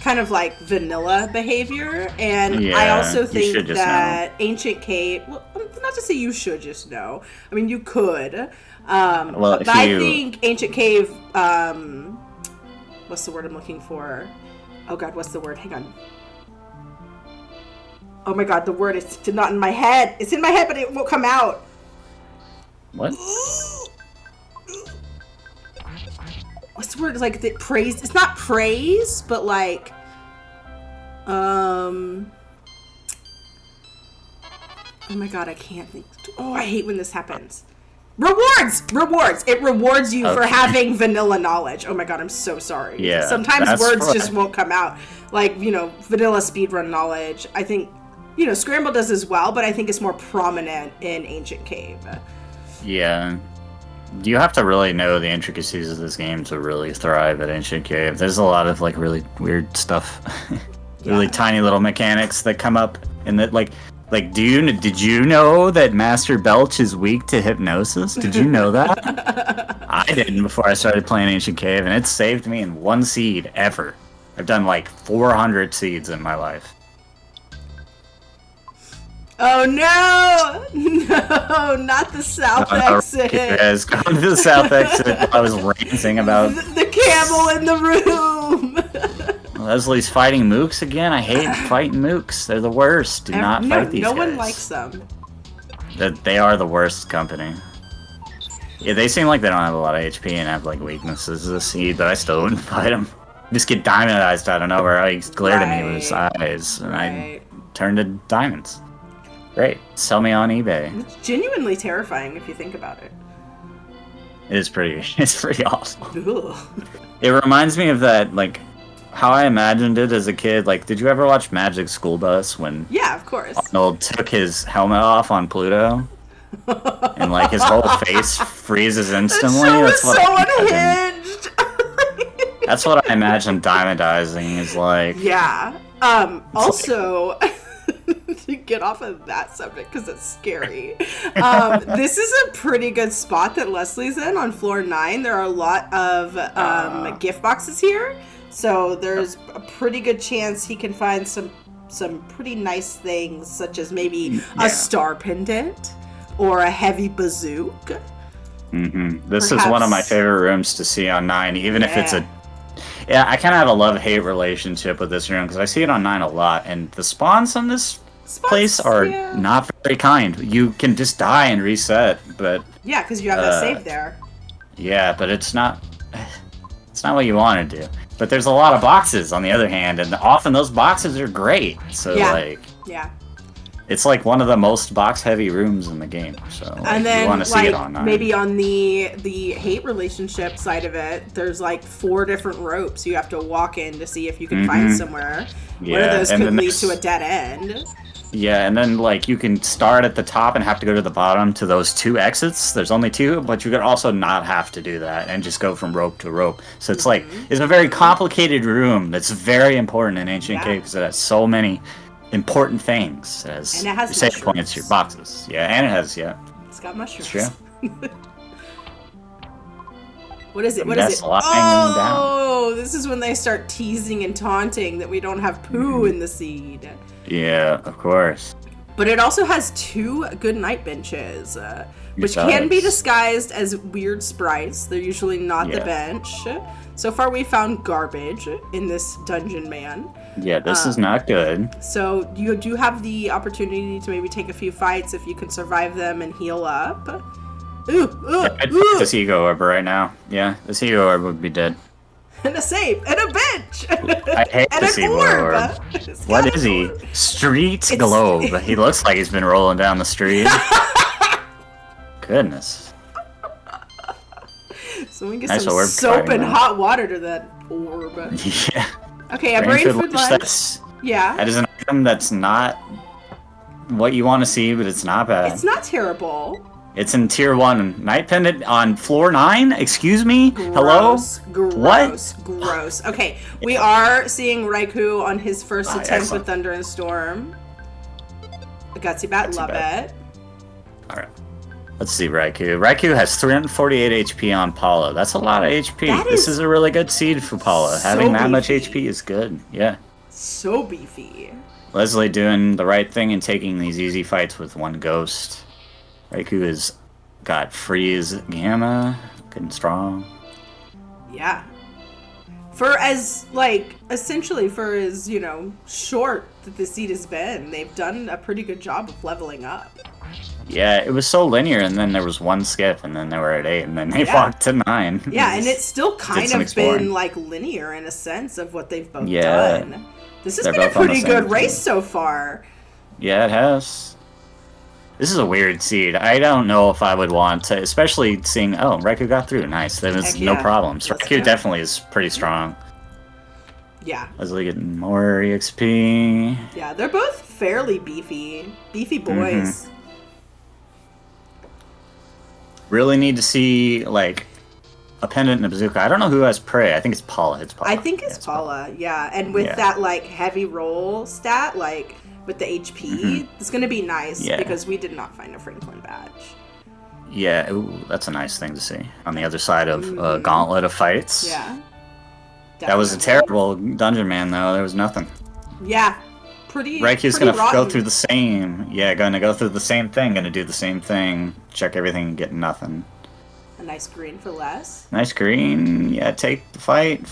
kind of like vanilla behavior, and I also think that Ancient Cave, well, not to say you should just know, I mean, you could, but I think Ancient Cave, what's the word I'm looking for? Oh god, what's the word? Hang on. Oh my god, the word is not in my head. It's in my head, but it won't come out. What? What's the word? Like, the praise. It's not praise, but like, oh my god, I can't think. Oh, I hate when this happens. Rewards! It rewards you for having vanilla knowledge. Oh my god, I'm so sorry. Yeah. Sometimes words just won't come out. Like, you know, vanilla speedrun knowledge. I think, you know, Scramble does as well, but I think it's more prominent in Ancient Cave. Yeah. You have to really know the intricacies of this game to really thrive at Ancient Cave. There's a lot of, like, really weird stuff. Really tiny little mechanics that come up in that, like, did you know that Master Belch is weak to hypnosis? Did you know that? I didn't before I started playing Ancient Cave, and it saved me in 1 seed ever. I've done like 400 seeds in my life. Oh no! No, not the south exit. Yes, going to the south exit. I was ranting about the camel in the room. Leslie's fighting mooks again. I hate fighting mooks. They're the worst. Do not fight these guys. No one likes them. They are the worst company. Yeah, they seem like they don't have a lot of HP and have like weaknesses as a seed, but I still wouldn't fight them. Just get diamondized out of nowhere. He glared at me with his eyes, and I turned to diamonds. Great. Sell me on eBay. It's genuinely terrifying if you think about it. It's pretty awful. Ugh. It reminds me of that, like, how I imagined it as a kid. Like, did you ever watch Magic School Bus when of course. Arnold took his helmet off on Pluto? And, like, his whole face freezes instantly? That's so unhinged! That's what I imagine diamondizing is like. Yeah. Also... to get off of that subject because it's scary. This is a pretty good spot that Leslie's in on floor 9. There are a lot of gift boxes here, so there's a pretty good chance he can find some pretty nice things, such as maybe a star pendant or a heavy bazooka. This is one of my favorite rooms to see on 9, even if it's a. Yeah, I kind of have a love-hate relationship with this room because I see it on 9 a lot, and the spawns on this place are not very kind. You can just die and reset, but because you have that save there. Yeah, but it's not what you want to do. But there's a lot of boxes on the other hand, and often those boxes are great. So it's like one of the most box-heavy rooms in the game. So and then you want to see it on maybe on the hate relationship side of it, there's like 4 different ropes you have to walk in to see if you can find somewhere. Yeah, one of those could lead to a dead end. Yeah, and then like you can start at the top and have to go to the bottom to those 2 exits. There's only 2, but you could also not have to do that and just go from rope to rope. So it's like it's a very complicated room that's very important in Ancient Cave because it has so many important things. It has your save points, your boxes. Yeah, and it has It's got mushrooms. True. What is it? What is it? Oh, this is when they start teasing and taunting that we don't have poo in the seed. Yeah, of course. But it also has 2 good night benches, which can be disguised as weird sprites. They're usually not the bench. So far, we found garbage in this dungeon, man. Yeah, this is not good. So you do have the opportunity to maybe take a few fights if you can survive them and heal up. I'd pick this ego orb right now. Yeah, this ego orb would be dead. And a safe, and a bench, I hate and this ego orb. What is he? Street globe. He looks like he's been rolling down the street. Goodness. Someone get some soap and hot water to that orb. Yeah. Okay, a brain food lunch. That is an item that's not what you want to see, but it's not bad. It's not terrible. It's in tier 1. Night pendant on floor 9? Excuse me? Gross, Hello? Gross. Gross. Okay, we are seeing Raikou on his first attempt with Thunder and Storm. A Gutsy Bat, love it. Alright. Let's see Raikou. Raikou has 348 HP on Paula. That's a lot of HP. This is a really good seed for Paula. Having that much HP is good. Yeah. So beefy. Leslie doing the right thing and taking these easy fights with 1 ghost. Raikou has got Freeze Gamma, good and strong. Yeah. For as, essentially for as, short that the seed has been, they've done a pretty good job of leveling up. Yeah, it was so linear, and then there was 1 skip, and then they were at 8, and then they walked to 9. Yeah, and it's still kind of been, linear in a sense of what they've both done. This has been a pretty good race so far. Yeah, it has. This is a weird seed. I don't know if I would want to, especially seeing, Raikou got through. Nice. There was no problems. Raikou definitely is pretty strong. Yeah. Leslie getting more EXP. Yeah, they're both fairly beefy. Beefy boys. Really need to see, a pendant and a bazooka. I don't know who has prey. I think it's Paula. I think it's Paula, yeah. And with that, heavy roll stat, with the HP, it's going to be nice because we did not find a Franklin badge. Yeah, that's a nice thing to see. On the other side of a gauntlet of fights. Yeah. Definitely. That was a terrible dungeon, man, though. There was nothing. Yeah. Raikou's going to go through the same... Yeah, going to go through the same thing. Going to do the same thing. Check everything and get nothing. A nice green for less. Nice green. Yeah, take the fight.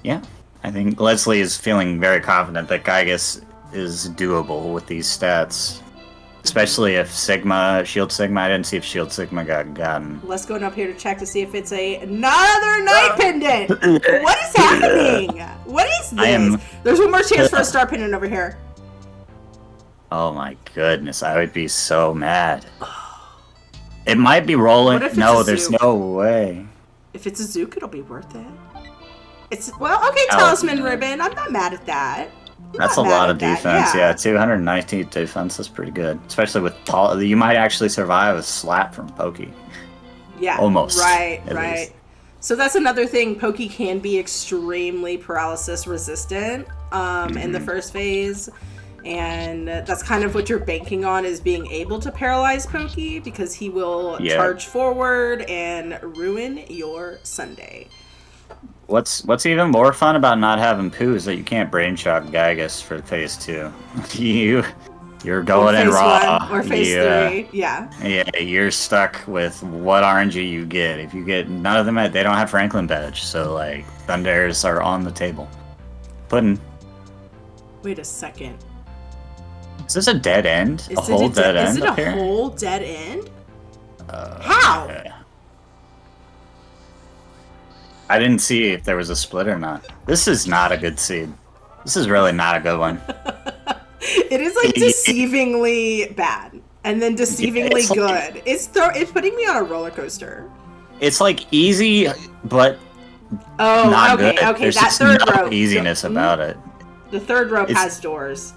Yeah. I think Leslie is feeling very confident that Gygus is doable with these stats. Especially if Shield Sigma, I didn't see if Shield Sigma got gotten. Let's go up here to check to see if it's another night pendant! What is happening? What is this? There's one more chance for a star pendant over here. Oh my goodness, I would be so mad. It might be rolling. No, there's no way. If it's a Zook, it'll be worth it. Talisman Ribbon. I'm not mad at that. That's a lot of defense. Yeah, 219 defense is pretty good. Especially with Paul. You might actually survive a slap from Pokey. Yeah. Almost. Right. So that's another thing. Pokey can be extremely paralysis resistant in the first phase. And that's kind of what you're banking on, is being able to paralyze Pokey, because he will charge forward and ruin your Sunday. What's even more fun about not having poo is that you can't brain shock Gygus for phase 2. You're going in raw. Or phase 3, yeah. Yeah, you're stuck with what RNG you get. If you get none of them, they don't have Franklin badge, so Thunders are on the table. Puddin'. Wait a second. Is this a dead end? A whole dead end up here? Is it a whole dead end? How? I didn't see if there was a split or not. This is not a good seed. This is really not a good one. It is like deceivingly bad, and then deceivingly good. It's putting me on a roller coaster. It's like easy, but not good. Okay, There's that just third no row easiness about it. The third row has doors.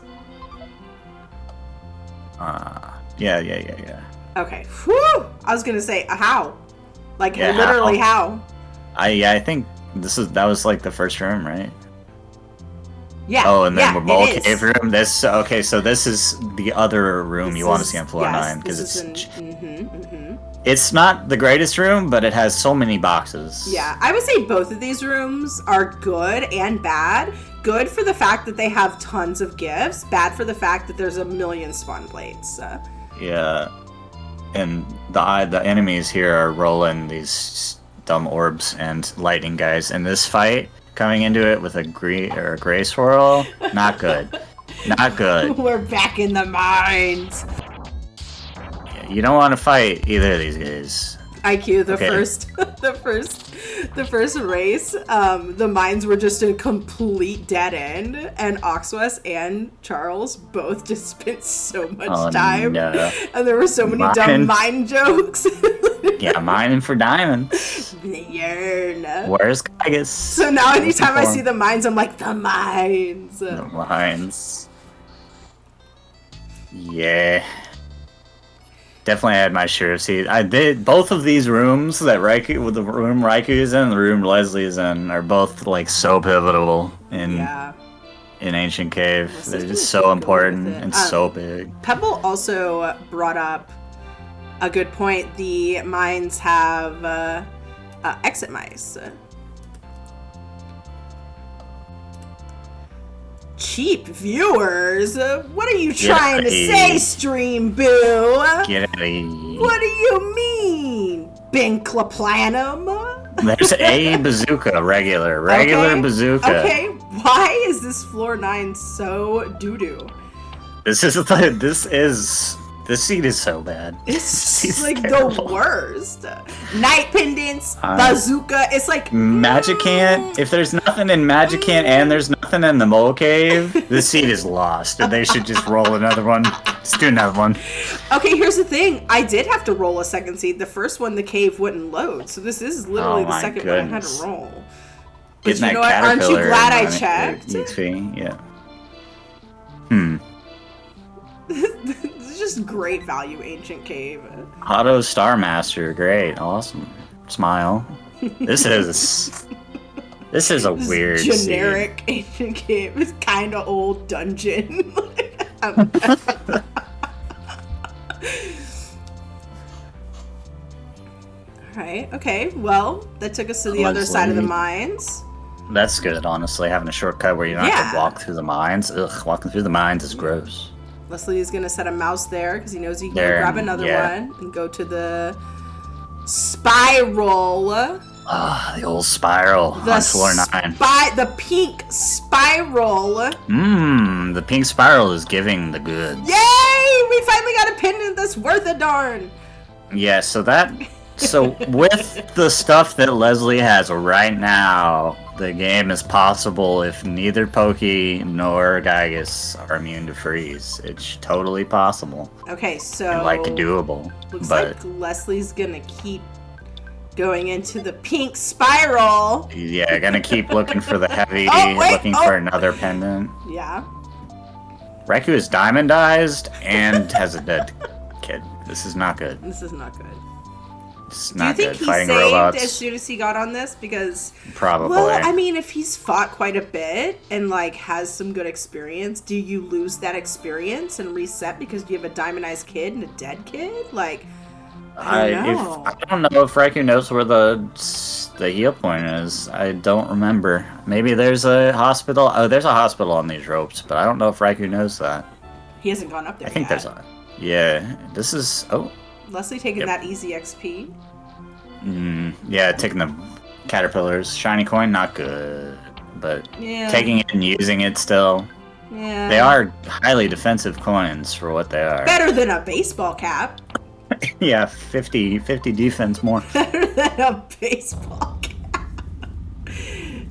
Yeah. Okay. Whew! I was gonna say how, like literally how. I think that was like the first room, right? Yeah. Oh, and then mole cave room. So this is the other room you want to see on floor 9 because it's not the greatest room, but it has so many boxes. Yeah, I would say both of these rooms are good and bad. Good for the fact that they have tons of gifts. Bad for the fact that there's a million spawn plates. Yeah, and the enemies here are rolling these dumb orbs and lightning guys. In this fight, coming into it with a gray swirl, not good. Not good. We're back in the mines. Yeah, you don't want to fight either of these guys. IQ, the first race, the mines were just a complete dead end, and Oxwest and Charles both just spent so much time, and there were so many dumb mine jokes. Yeah, mining for diamonds. Where's Gygus? So now anytime I see the mines, I'm like, the mines. The mines. Yeah. Definitely had my share of seeds. I did both of these rooms that the room Raikou is in and the room Leslie is in are both like so pivotal in Ancient Cave. They're just so important and so big. Pebble also brought up a good point. The mines have exit mice. Cheap viewers? What are you trying to say, Stream Boo? Get out of here. What do you mean, Binkla-planum? There's a bazooka, regular bazooka. Okay, why is this floor 9 so doo-doo? This seed is so bad. It's like terrible. The worst. Night pendants, bazooka. It's like Magicant. If there's nothing in Magicant and there's nothing in the mole cave, this seed is lost. They should just roll another one. Just do another one. Okay, here's the thing. I did have to roll a second seed. The first one, the cave wouldn't load. So this is literally the second one I had to roll. But you know what? Aren't you glad I checked? Yeah. Just great value, Ancient Cave. Auto Star Master, great, awesome. Smile. This is a weird generic scene. Ancient Cave. It's kind of old dungeon. Alright, okay, well, that took us to the other side of the mines. That's good, honestly, having a shortcut where you don't have to walk through the mines. Ugh, walking through the mines is gross. Leslie is going to set a mouse there because he knows he can grab another one and go to the spiral. The old spiral on floor 9. The pink spiral. The pink spiral is giving the goods. Yay! We finally got a pendant that's worth a darn. Yeah, so with the stuff that Leslie has right now, the game is possible if neither Pokey nor Gygus are immune to freeze. It's totally possible. Okay, so... And doable. Looks like Leslie's gonna keep going into the pink spiral. Yeah, gonna keep looking for the heavy, looking for another pendant. Yeah. Raikou is diamondized and has a dead kid. This is not good. This is not good. It's not Do you good. think he Fighting saved robots. as soon as he got on this? Because probably. Well, I mean, if he's fought quite a bit and has some good experience, do you lose that experience and reset because you have a diamondized kid and a dead kid? I don't know if Raikou knows where the heal point is. I don't remember. Maybe there's a hospital. Oh, there's a hospital on these ropes, but I don't know if Raikou knows that. He hasn't gone up there. I think yet. there's a. Yeah, this is. Oh. Leslie taking that easy XP. Yeah, taking the caterpillars. Shiny coin, not good. But taking it and using it still. Yeah. They are highly defensive coins for what they are. Better than a baseball cap. Yeah, 50 defense more. Better than a baseball cap.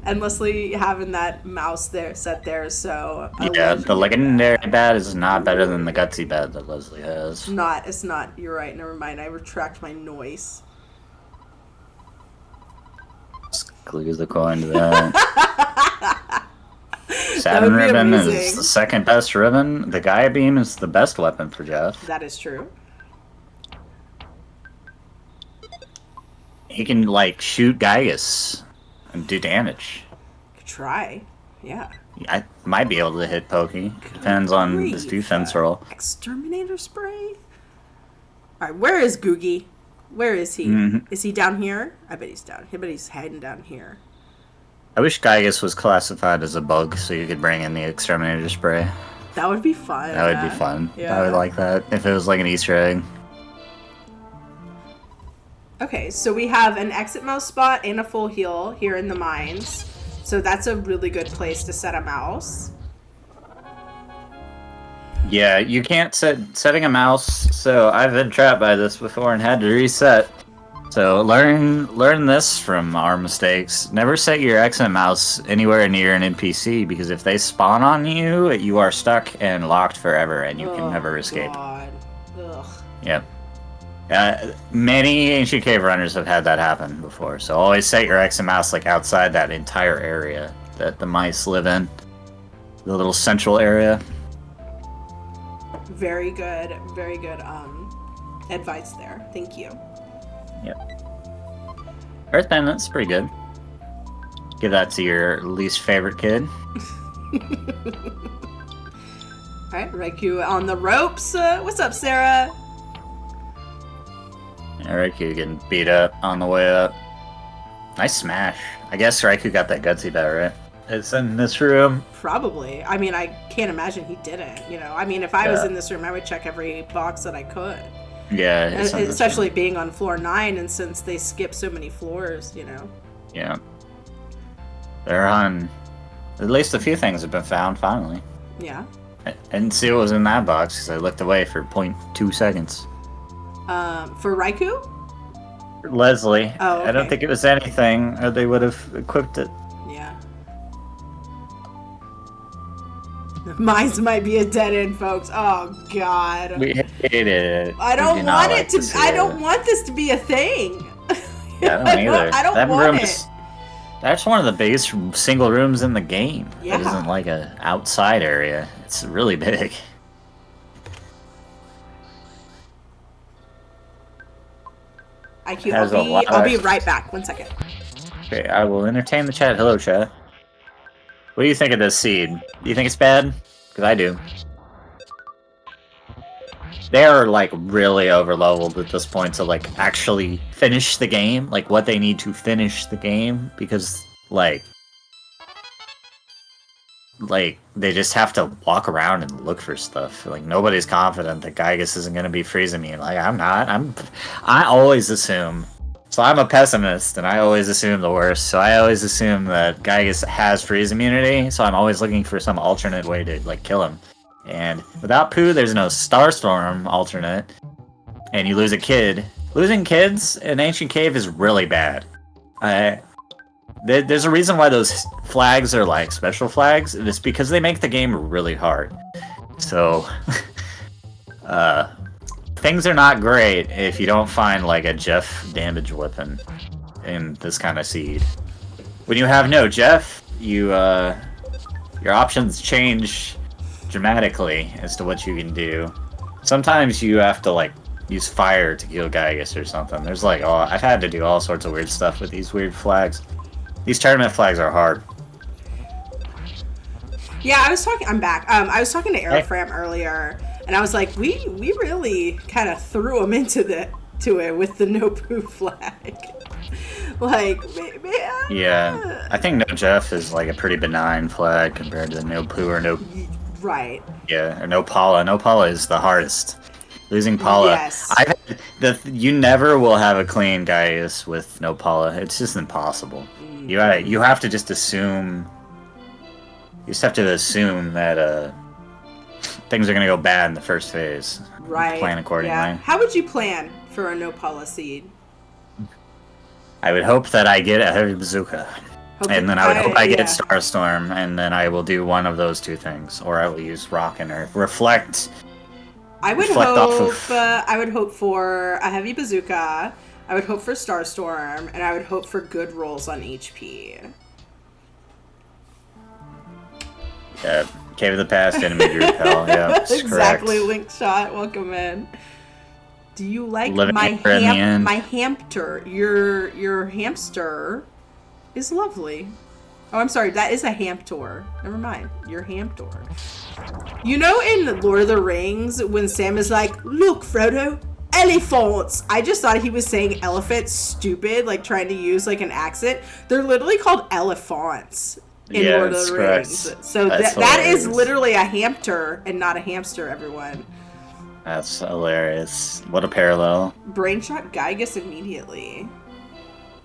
endlessly having that mouse there set there. So yeah, the legendary bat is not better than the gutsy bat that Leslie has. It's not. It's not. You're right. Never mind. I retract my noise. Just lose the coin to that. Saturn Ribbon is the second best ribbon. The Gaia Beam is the best weapon for Jeff. That is true. He can, like, shoot Gaius and do damage. Try. Yeah. I might be able to hit Pokey. Depends on his defense roll. Exterminator spray? Alright, where is Googie? Where is he? Is he down here? I bet he's down. I bet he's hiding down here. I wish Gaius was classified as a bug so you could bring in the exterminator spray. That would be fun. That would be fun. Yeah. I would like that if it was like an Easter egg. Okay, so we have an exit mouse spot and a full heal here in the mines. So that's a really good place to set a mouse. Yeah, you can't setting a mouse. So I've been trapped by this before and had to reset. So learn this from our mistakes. Never set your exit mouse anywhere near an NPC because if they spawn on you, you are stuck and locked forever and you can never escape. God. Ugh. Yep. Many Ancient Cave runners have had that happen before, so always set your exit mouse like outside that entire area that the mice live in. The little central area. Very good advice there. Thank you. Yep. Earthbound, that's pretty good. Give that to your least favorite kid. Alright, Raikou on the ropes. What's up, Sarah? Raikou getting beat up on the way up. Nice smash. I guess Raikou got that gutsy bat, right? It's in this room. Probably. I mean, I can't imagine he didn't. You know, I mean, if I was in this room, I would check every box that I could. Yeah. Especially being on floor 9, and since they skip so many floors, you know. Yeah. They're on... At least a few things have been found, finally. Yeah. I didn't see what was in that box because I looked away for 0.2 seconds. For Raikou? Leslie. Oh, okay. I don't think it was anything, or they would have equipped it. Yeah. Mine might be a dead end, folks. Oh God. We hate it. I don't want it to. I don't want this to be a thing. Yeah, I don't either. I don't want it. That's one of the biggest single rooms in the game. Yeah. It isn't like a outside area. It's really big. IQ, I'll be right back. 1 second. Okay, I will entertain the chat. Hello, chat. What do you think of this seed? Do you think it's bad? Because I do. They are, like, really overleveled at this point to, like, actually finish the game. Like, what they need to finish the game. Because, like, they just have to walk around and look for stuff. Like, nobody's confident that Gygus isn't going to be freezing me. Like, I'm not. I always assume. So I'm a pessimist, and I always assume the worst. So I always assume that Gygus has freeze immunity, so I'm always looking for some alternate way to, like, kill him. And without Pooh, there's no Starstorm alternate, and you lose a kid. Losing kids in Ancient Cave is really bad. There's a reason why those flags are like special flags. It's because they make the game really hard. So, things are not great if you don't find like a Jeff damage weapon in this kind of seed. When you have no Jeff, your options change dramatically as to what you can do. Sometimes you have to like use fire to kill Gygus or something. There's like, I've had to do all sorts of weird stuff with these weird flags. These tournament flags are hard. Yeah, I'm back. I was talking to Aerofram earlier, and I was like, we really kind of threw him into it with the no Pooh flag. Like, man. Yeah, I think no Jeff is like a pretty benign flag compared to no Pooh or no. Right. Yeah, or no Paula. No Paula is the hardest. Losing Paula. Yes. You never will have a clean Gaius with no Paula. It's just impossible. You have to just assume. You just have to assume that things are gonna go bad in the first phase. Right. Plan accordingly. Yeah. How would you plan for a no Paula seed? I would hope that I get a heavy bazooka. And then I would hope I get Starstorm, and then I will do one of those two things, or I will use Rock and Earth. Reflect. I would hope. I would hope for a Heavy Bazooka. I would hope for Starstorm, and I would hope for good rolls on HP. Yeah, Cave of the Past, enemy to repel. Yeah, exactly. Correct. Link shot. Welcome in. Do you like my hamster? Your hamster is lovely. Oh, I'm sorry. That is a hamtor. Never mind. Your hamtor. You know, in Lord of the Rings, when Sam is like, "Look, Frodo, elephants." I just thought he was saying elephant stupid, like trying to use like an accent. They're literally called elephants in Lord of the Rings. So that is literally a hamster and not a hamster, everyone. That's hilarious. What a parallel. Brain shot Gygus immediately.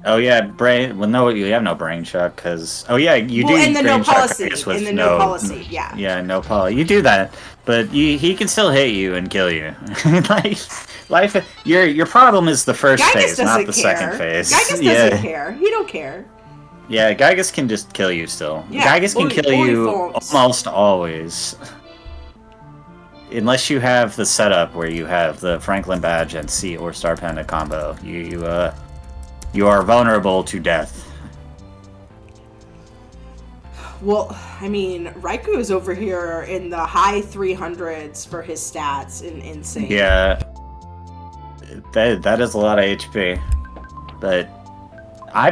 Oh yeah, brain. Well, no, you have no brain shock because. Oh yeah, you do. In the brain no shock, policy. In the no policy. Yeah. Yeah, no policy. You do that, but he can still hit you and kill you. Like life. Your problem is the first phase, not the second phase. Gygus doesn't care. He don't care. Yeah, Gygus can just kill you still. Yeah, Gygus can kill you almost always. Unless you have the setup where you have the Franklin badge and Sea or Star Panda combo, you are vulnerable to death. Well, I mean, Raikou is over here in the high 300s for his stats in Insane. Yeah, that is a lot of HP. But I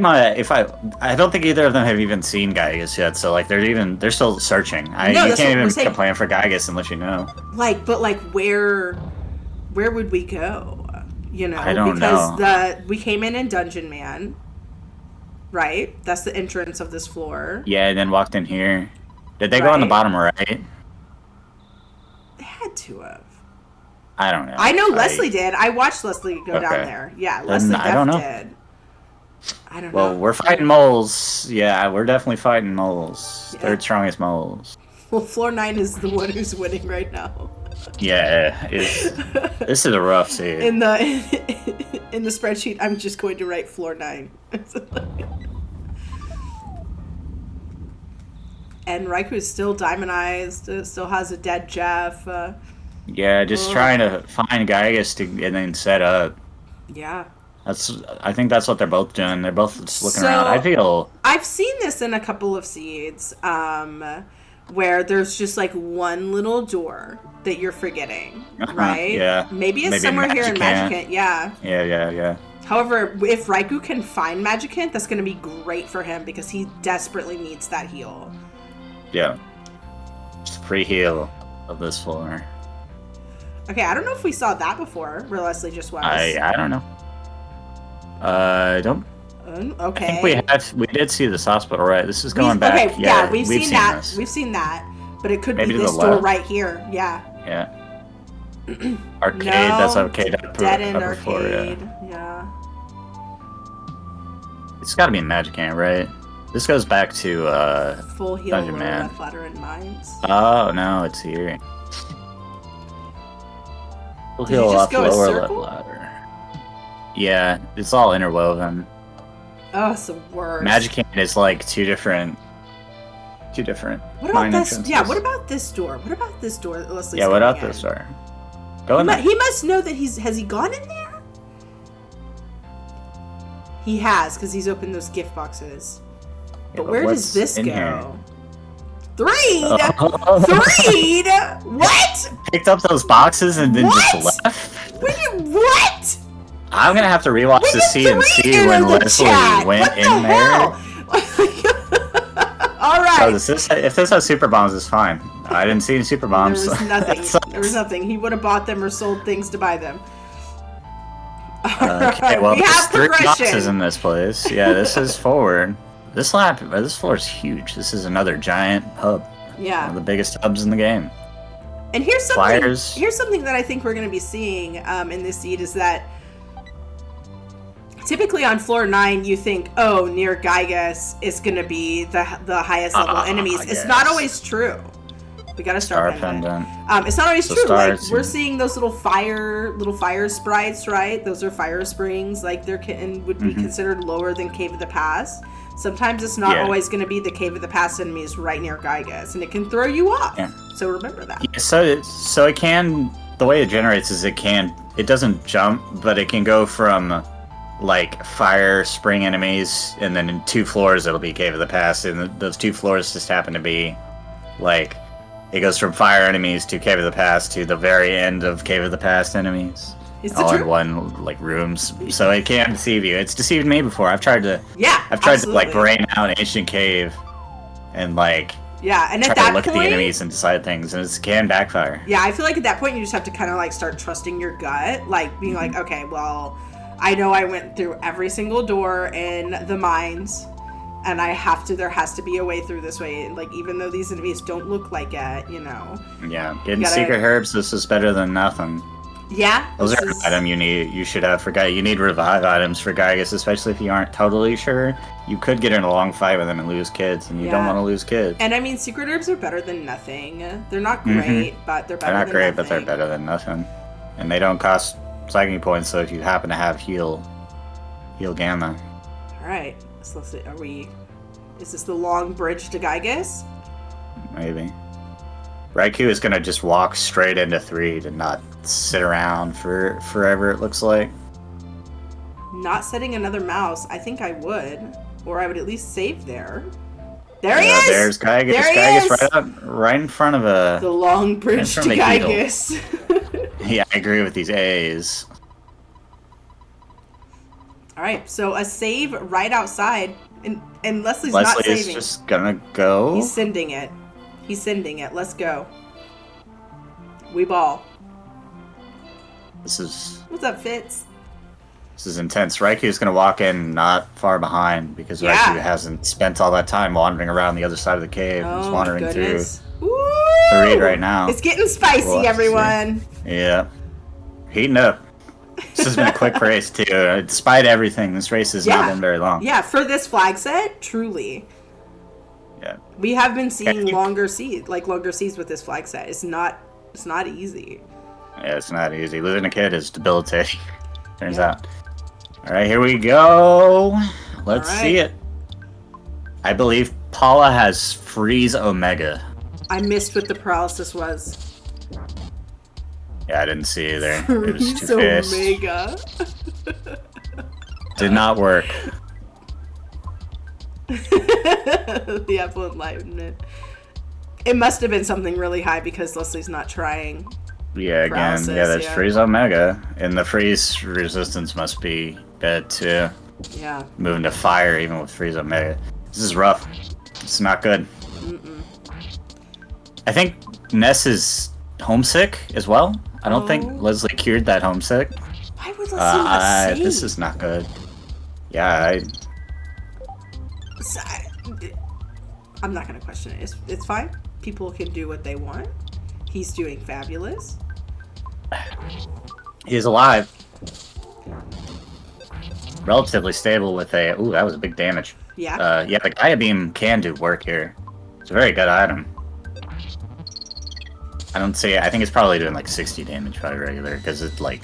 don't think either of them have even seen Gygus yet. So like they're still searching. You can't even make a plan for Gygus unless you know. But where would we go? You know, I don't know. Because we came in Dungeon Man, right? That's the entrance of this floor. Yeah, and then walked in here. Did they go on the bottom right? They had to have. I don't know. I know Leslie did. I watched Leslie go down there. Yeah, Leslie did. I don't know. Well, we're fighting moles. Yeah, we're definitely fighting moles. Yeah. Third strongest moles. Well, floor 9 is the one who's winning right now. Yeah, this is a rough seed. In the spreadsheet, I'm just going to write floor 9. And Raikou is still diamondized. Still has a dead Jeff. Yeah, just trying to find Gygus and then set up. Yeah. I think that's what they're both doing. They're both just looking around. I've seen this in a couple of seeds, where there's just like one little door that you're forgetting, right? Yeah. Maybe it's somewhere here in Magicant. Yeah. Yeah. However, if Raikou can find Magicant, that's going to be great for him because he desperately needs that heal. Yeah. Just free heal of this floor. Okay, I don't know if we saw that before, where Leslie just was. I don't know. I don't. Okay. I think we did see this hospital, right? This is going back. Okay, yeah, we've seen that. This. We've seen that, but it could be this door right here. Yeah. Yeah. Arcade. That's arcade. Dead end arcade. Yeah. It's got to be in Magicant, right? This goes back to Full heal Dungeon Man. Flatter and Mines. Oh no, it's here. Full heal off lower left ladder. Yeah, it's all interwoven. Oh, it's the worst. Magicant is like two different what about this? Entrances. Yeah, what about this door? What about this door that Leslie's what about this door? Go in there. He must know that has he gone in there? He has, because he's opened those gift boxes. But where does this go? Here? Threed! Threed! What? Picked up those boxes and then just left? What? I'm gonna have to rewatch the scene and see when Leslie went in there. All right. So if this has super bombs, it's fine. I didn't see any super bombs. There was nothing. There was nothing. He would have bought them or sold things to buy them. Okay, well, there's 3 boxes in this place. Yeah, this is forward. This floor is huge. This is another giant hub. Yeah. One of the biggest hubs in the game. And here's something that I think we're going to be seeing in this seed is that typically on floor 9, you think, oh, near Gygus is going to be the highest level enemies. Yes. It's not always true. We got to start pendant. It's not always true. Like we're seeing those little fire sprites, right? Those are fire springs. Like would be considered lower than Cave of the Past. Sometimes it's not always going to be the Cave of the Past enemies right near Gygas, and it can throw you off. Yeah. So remember that. Yeah, so it can, the way it generates is it doesn't jump, but it can go from like fire spring enemies, and then in 2 floors it'll be Cave of the Past, and those 2 floors just happen to be like, it goes from fire enemies to Cave of the Past to the very end of Cave of the Past enemies. All in one like rooms, so it can deceive you. It's deceived me before. I've tried to like brain out Ancient Cave, and like and try to look at the enemies and decide things, and it can backfire. Yeah, I feel like at that point you just have to kind of like start trusting your gut, like being like, okay, well, I know I went through every single door in the mines, and there has to be a way through this way. Like, even though these enemies don't look like it, you know. Yeah, getting secret herbs. This is better than nothing. Yeah. Those are an item you should have for Gygas. You need revive items for Gygas, especially if you aren't totally sure. You could get in a long fight with them and lose kids, and you don't want to lose kids. And I mean, secret herbs are better than nothing. They're not great, but they're better than nothing. They're not great, but they're better than nothing. And they don't cost psychic points, so if you happen to have heal Gamma. Alright. So let's see, is this the long bridge to Gygas? Maybe. Raikou is gonna just walk straight into 3 to not sit around for forever, it looks like. Not setting another mouse, I think I would. Or I would at least save there. There he is! There's Gygas. There he is! Right in front of the long bridge to Gygas. Yeah, I agree with these A's. Alright, so a save right outside. And Leslie's not saving. Leslie's just gonna go. He's sending it. Let's go. We ball. What's up, Fitz? This is intense. Raikou's gonna walk in not far behind because Raikou hasn't spent all that time wandering around the other side of the cave. He's wandering through 3 right now. It's getting spicy, everyone. Yeah. Heating up. This has been a quick race, too. Despite everything, this race has not been very long. Yeah, for this flag set, truly. Yeah. We have been seeing longer seas with this flag set. It's not easy. Yeah, it's not easy. Losing a kid is debilitating. Turns out. All right, here we go. Let's see it. I believe Paula has Freeze Omega. I missed what the paralysis was. Yeah, I didn't see either. Freeze Omega. Did not work. The Apple Enlightenment. It must have been something really high because Leslie's not trying. Yeah, again, there's Freeze Omega. And the freeze resistance must be bad too. Yeah. Moving to fire even with Freeze Omega. This is rough. It's not good. I think Ness is homesick as well. I don't think Leslie cured that homesick. Why would Leslie not save? This is not good. Yeah, I'm not going to question it. It's fine. People can do what they want. He's doing fabulous. He's alive. Relatively stable with a... Ooh, that was a big damage. Yeah. Yeah, the Gaia Beam can do work here. It's a very good item. I don't see it. I think it's probably doing like 60 damage by regular, because it's like...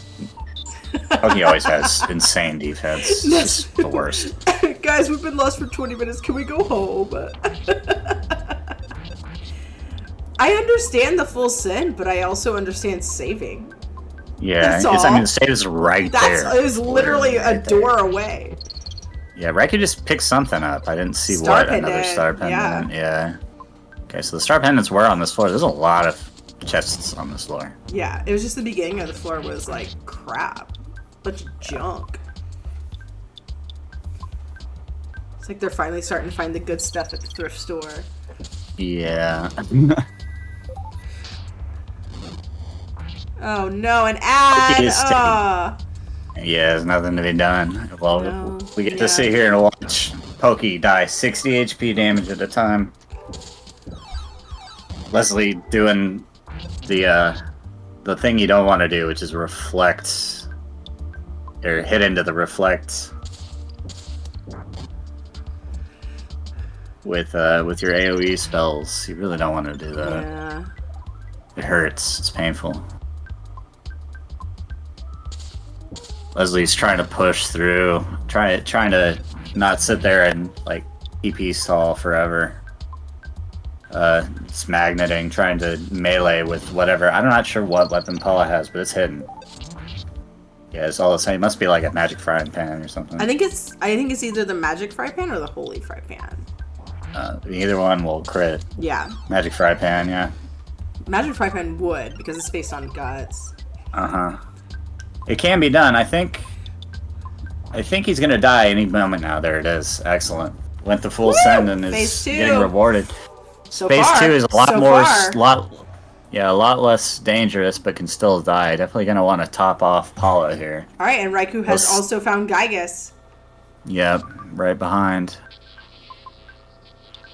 He always has insane defense. It's just the worst. Guys, we've been lost for 20 minutes. Can we go home? I understand the full send, but I also understand saving. Yeah, I mean, the save is right there. It was literally a door away. Yeah, Raikau just picked something up. I didn't see another star pendant. Yeah. Okay, so the star pendants were on this floor. There's a lot of chests on this floor. Yeah, it was just the beginning of the floor was like crap. Bunch of junk. It's like they're finally starting to find the good stuff at the thrift store. Yeah. Oh no, an ad! Yeah, there's nothing to be done. Well, we get to sit here and watch Pokey die 60 HP damage at a time. Leslie doing the thing you don't want to do, which is reflect, or hit into the reflect with your AoE spells. You really don't want to do that. Yeah. It hurts. It's painful. Leslie's trying to push through, trying to not sit there and like PP stall forever. It's magneting, trying to melee with whatever. I'm not sure what weapon Paula has, but it's hidden. Yeah, it's all the same. It must be like a magic frying pan or something. I think it's either the magic fry pan or the holy fry pan. Either one will crit. Yeah. Magic fry pan, yeah. Magic fry pan would, because it's based on guts. Uh-huh. It can be done. I think he's gonna die any moment now. There it is. Excellent. Went the full send and is getting rewarded. Phase 2 is a lot less dangerous, but can still die. Definitely gonna want to top off Paula here. All right, and Raikou has also found Gygus. Yep, right behind.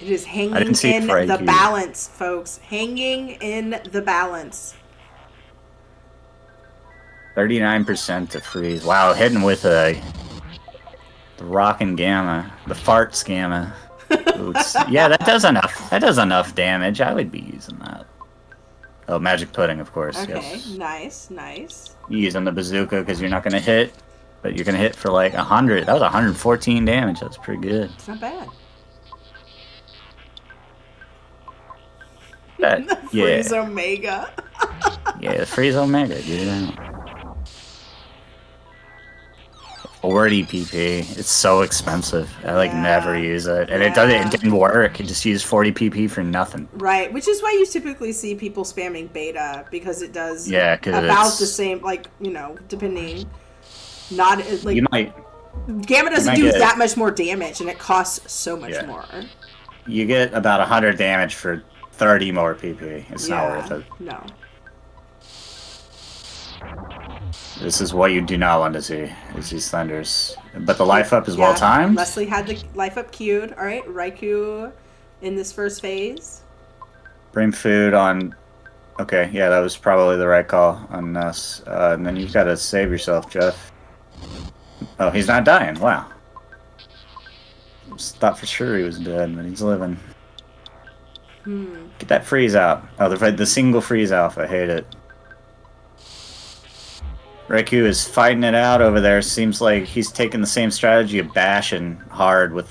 It is hanging in the balance, folks. Hanging in the balance. 39% to freeze. Wow, hitting with the rockin' gamma, the farts gamma. Yeah, that does enough. That does enough damage. I would be using that. Oh, magic pudding, of course. Okay, yes. nice. You use on the bazooka because you're not gonna hit, but you're gonna hit for like 100. That was 114 damage. That's pretty good. It's not bad. Freeze Omega. Yeah, Freeze Omega, dude. 40 PP. It's so expensive. I never use it, and it didn't work. It just used 40 PP for nothing. Right, which is why you typically see people spamming beta, because it does about the same. Like, depending. Not like you might. Gamma doesn't do that much more damage, and it costs so much more. You get about 100 damage for 30 more PP. It's not worth it. No. This is what you do not want to see, is these thunders. But the life up is well timed. Leslie had the life up queued. Alright, Raikou in this first phase. Bring food on... Okay, yeah, that was probably the right call on Ness. And then you've got to save yourself, Jeff. Oh, he's not dying. Wow. Just thought for sure he was dead, but he's living. Get that freeze out. Oh, the single freeze alpha. I hate it. Raikou is fighting it out over there. Seems like he's taking the same strategy of bashing hard with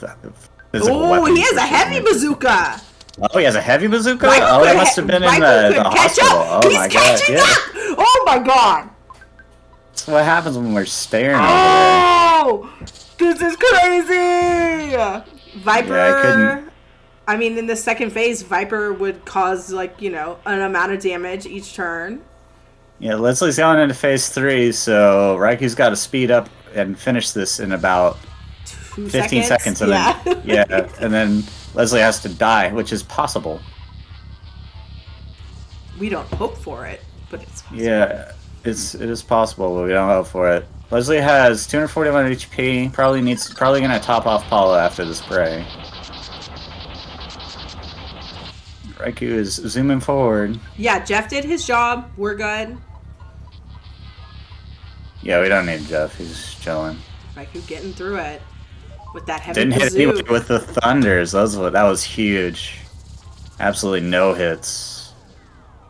physical weapons. Oh, he has a heavy bazooka! Oh, he has a heavy bazooka? That must have been in the hospital. Oh my god. Yeah. Oh my god! That's what happens when we're staring over there. This is crazy! Viper... Yeah, I mean, in the second phase, Viper would cause, an amount of damage each turn. Yeah, Leslie's going into phase 3, so Raikou's got to speed up and finish this in about 15 seconds. And then, and then Leslie has to die, which is possible. We don't hope for it, but it's possible. Yeah, it is possible, but we don't hope for it. Leslie has 241 HP. Probably gonna top off Paula after the spray. Raikou is zooming forward. Yeah, Jeff did his job. We're good. Yeah, we don't need Jeff. He's chilling. Raikou getting through it with that heavy Didn't hit anyone with the thunders. That was huge. Absolutely no hits.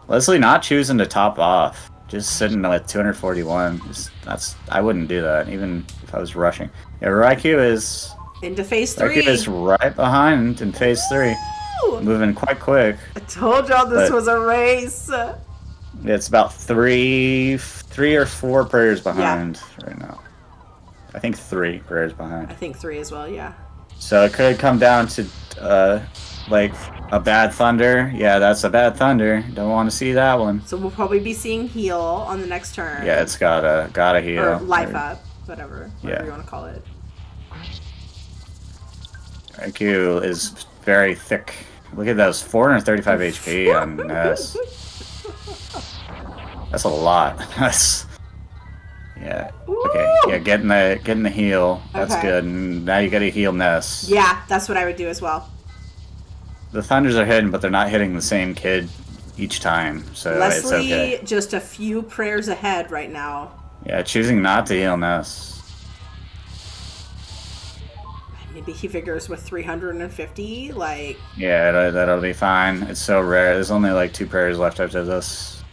Leslie not choosing to top off. Just sitting at 241. I wouldn't do that, even if I was rushing. Yeah, Raikou is... into phase 3. Raikou is right behind in phase 3. Moving quite quick. I told y'all this was a race. It's about three or four prayers behind right now. I think 3 prayers behind. I think 3 as well, yeah. So it could come down to a bad thunder. Yeah, that's a bad thunder. Don't want to see that one. So we'll probably be seeing heal on the next turn. Yeah, it's gotta heal. Or life up, whatever you want to call it. Raikou is very thick. Look at those 435 HP on Ness. That's a lot. That's okay. Yeah, getting the heal. That's good. And now you gotta heal Ness. Yeah, that's what I would do as well. The thunders are hitting, but they're not hitting the same kid each time, so it's okay. Leslie just a few prayers ahead right now. Yeah, choosing not to heal Ness. Maybe he figures with 350, Yeah, that'll be fine. It's so rare. There's only 2 prayers left after this.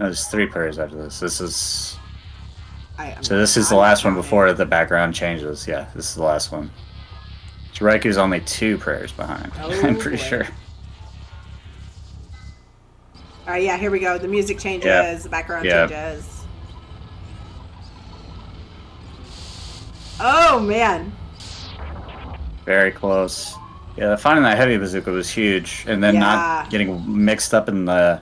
There's 3 prayers after this. This is the I'm last one counting. before the background changes. Yeah, this is the last one. Raiku's only 2 prayers behind. I'm pretty sure. All right, yeah, here we go. The music changes. Yeah. The background changes. Oh, man. Very close. Yeah, finding that heavy bazooka was huge. And then not getting mixed up in the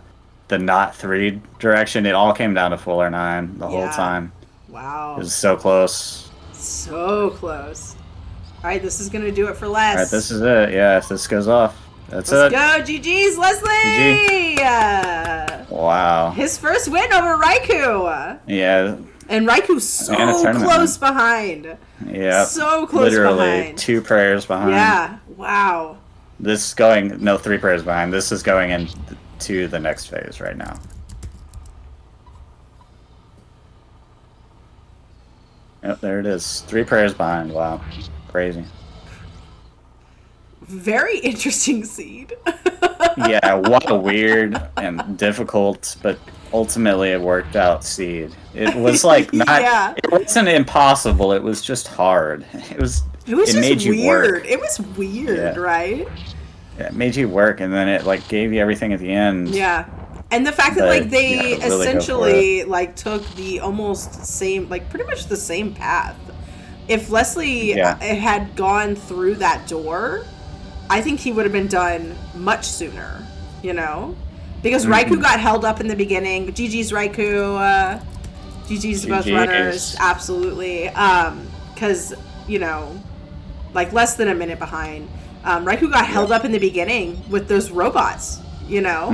not 3 direction. It all came down to full or 9 the whole time. Wow. It was so close. So close. All right, this is going to do it for Les. All right, this is it. Yeah, if this goes off, that's Let's it. go. GG's, Leslie! GG. Wow. His first win over Raikou. Yeah. And Raiku's so close behind. Yeah. So close behind. Literally 2 prayers behind. Yeah. Wow. This is going, 3 prayers behind. This is going into the next phase right now. Yep, there it is. 3 prayers behind. Wow. Crazy. Very interesting seed. Yeah, what a weird and difficult, but ultimately it worked out seed. It was like not, it wasn't impossible, it was just hard. It just made you weird. work. It was weird, right? Yeah, it made you work, and then it like gave you everything at the end. Yeah. And the fact that like they really essentially like took the almost same, like pretty much the same path. If Leslie had gone through that door, I think he would have been done much sooner, you know? Because Raikou got held up in the beginning. GG's Raikou. GG's both runners. Absolutely. Because, you know, like less than a minute behind. Raikou got held up in the beginning with those robots, you know?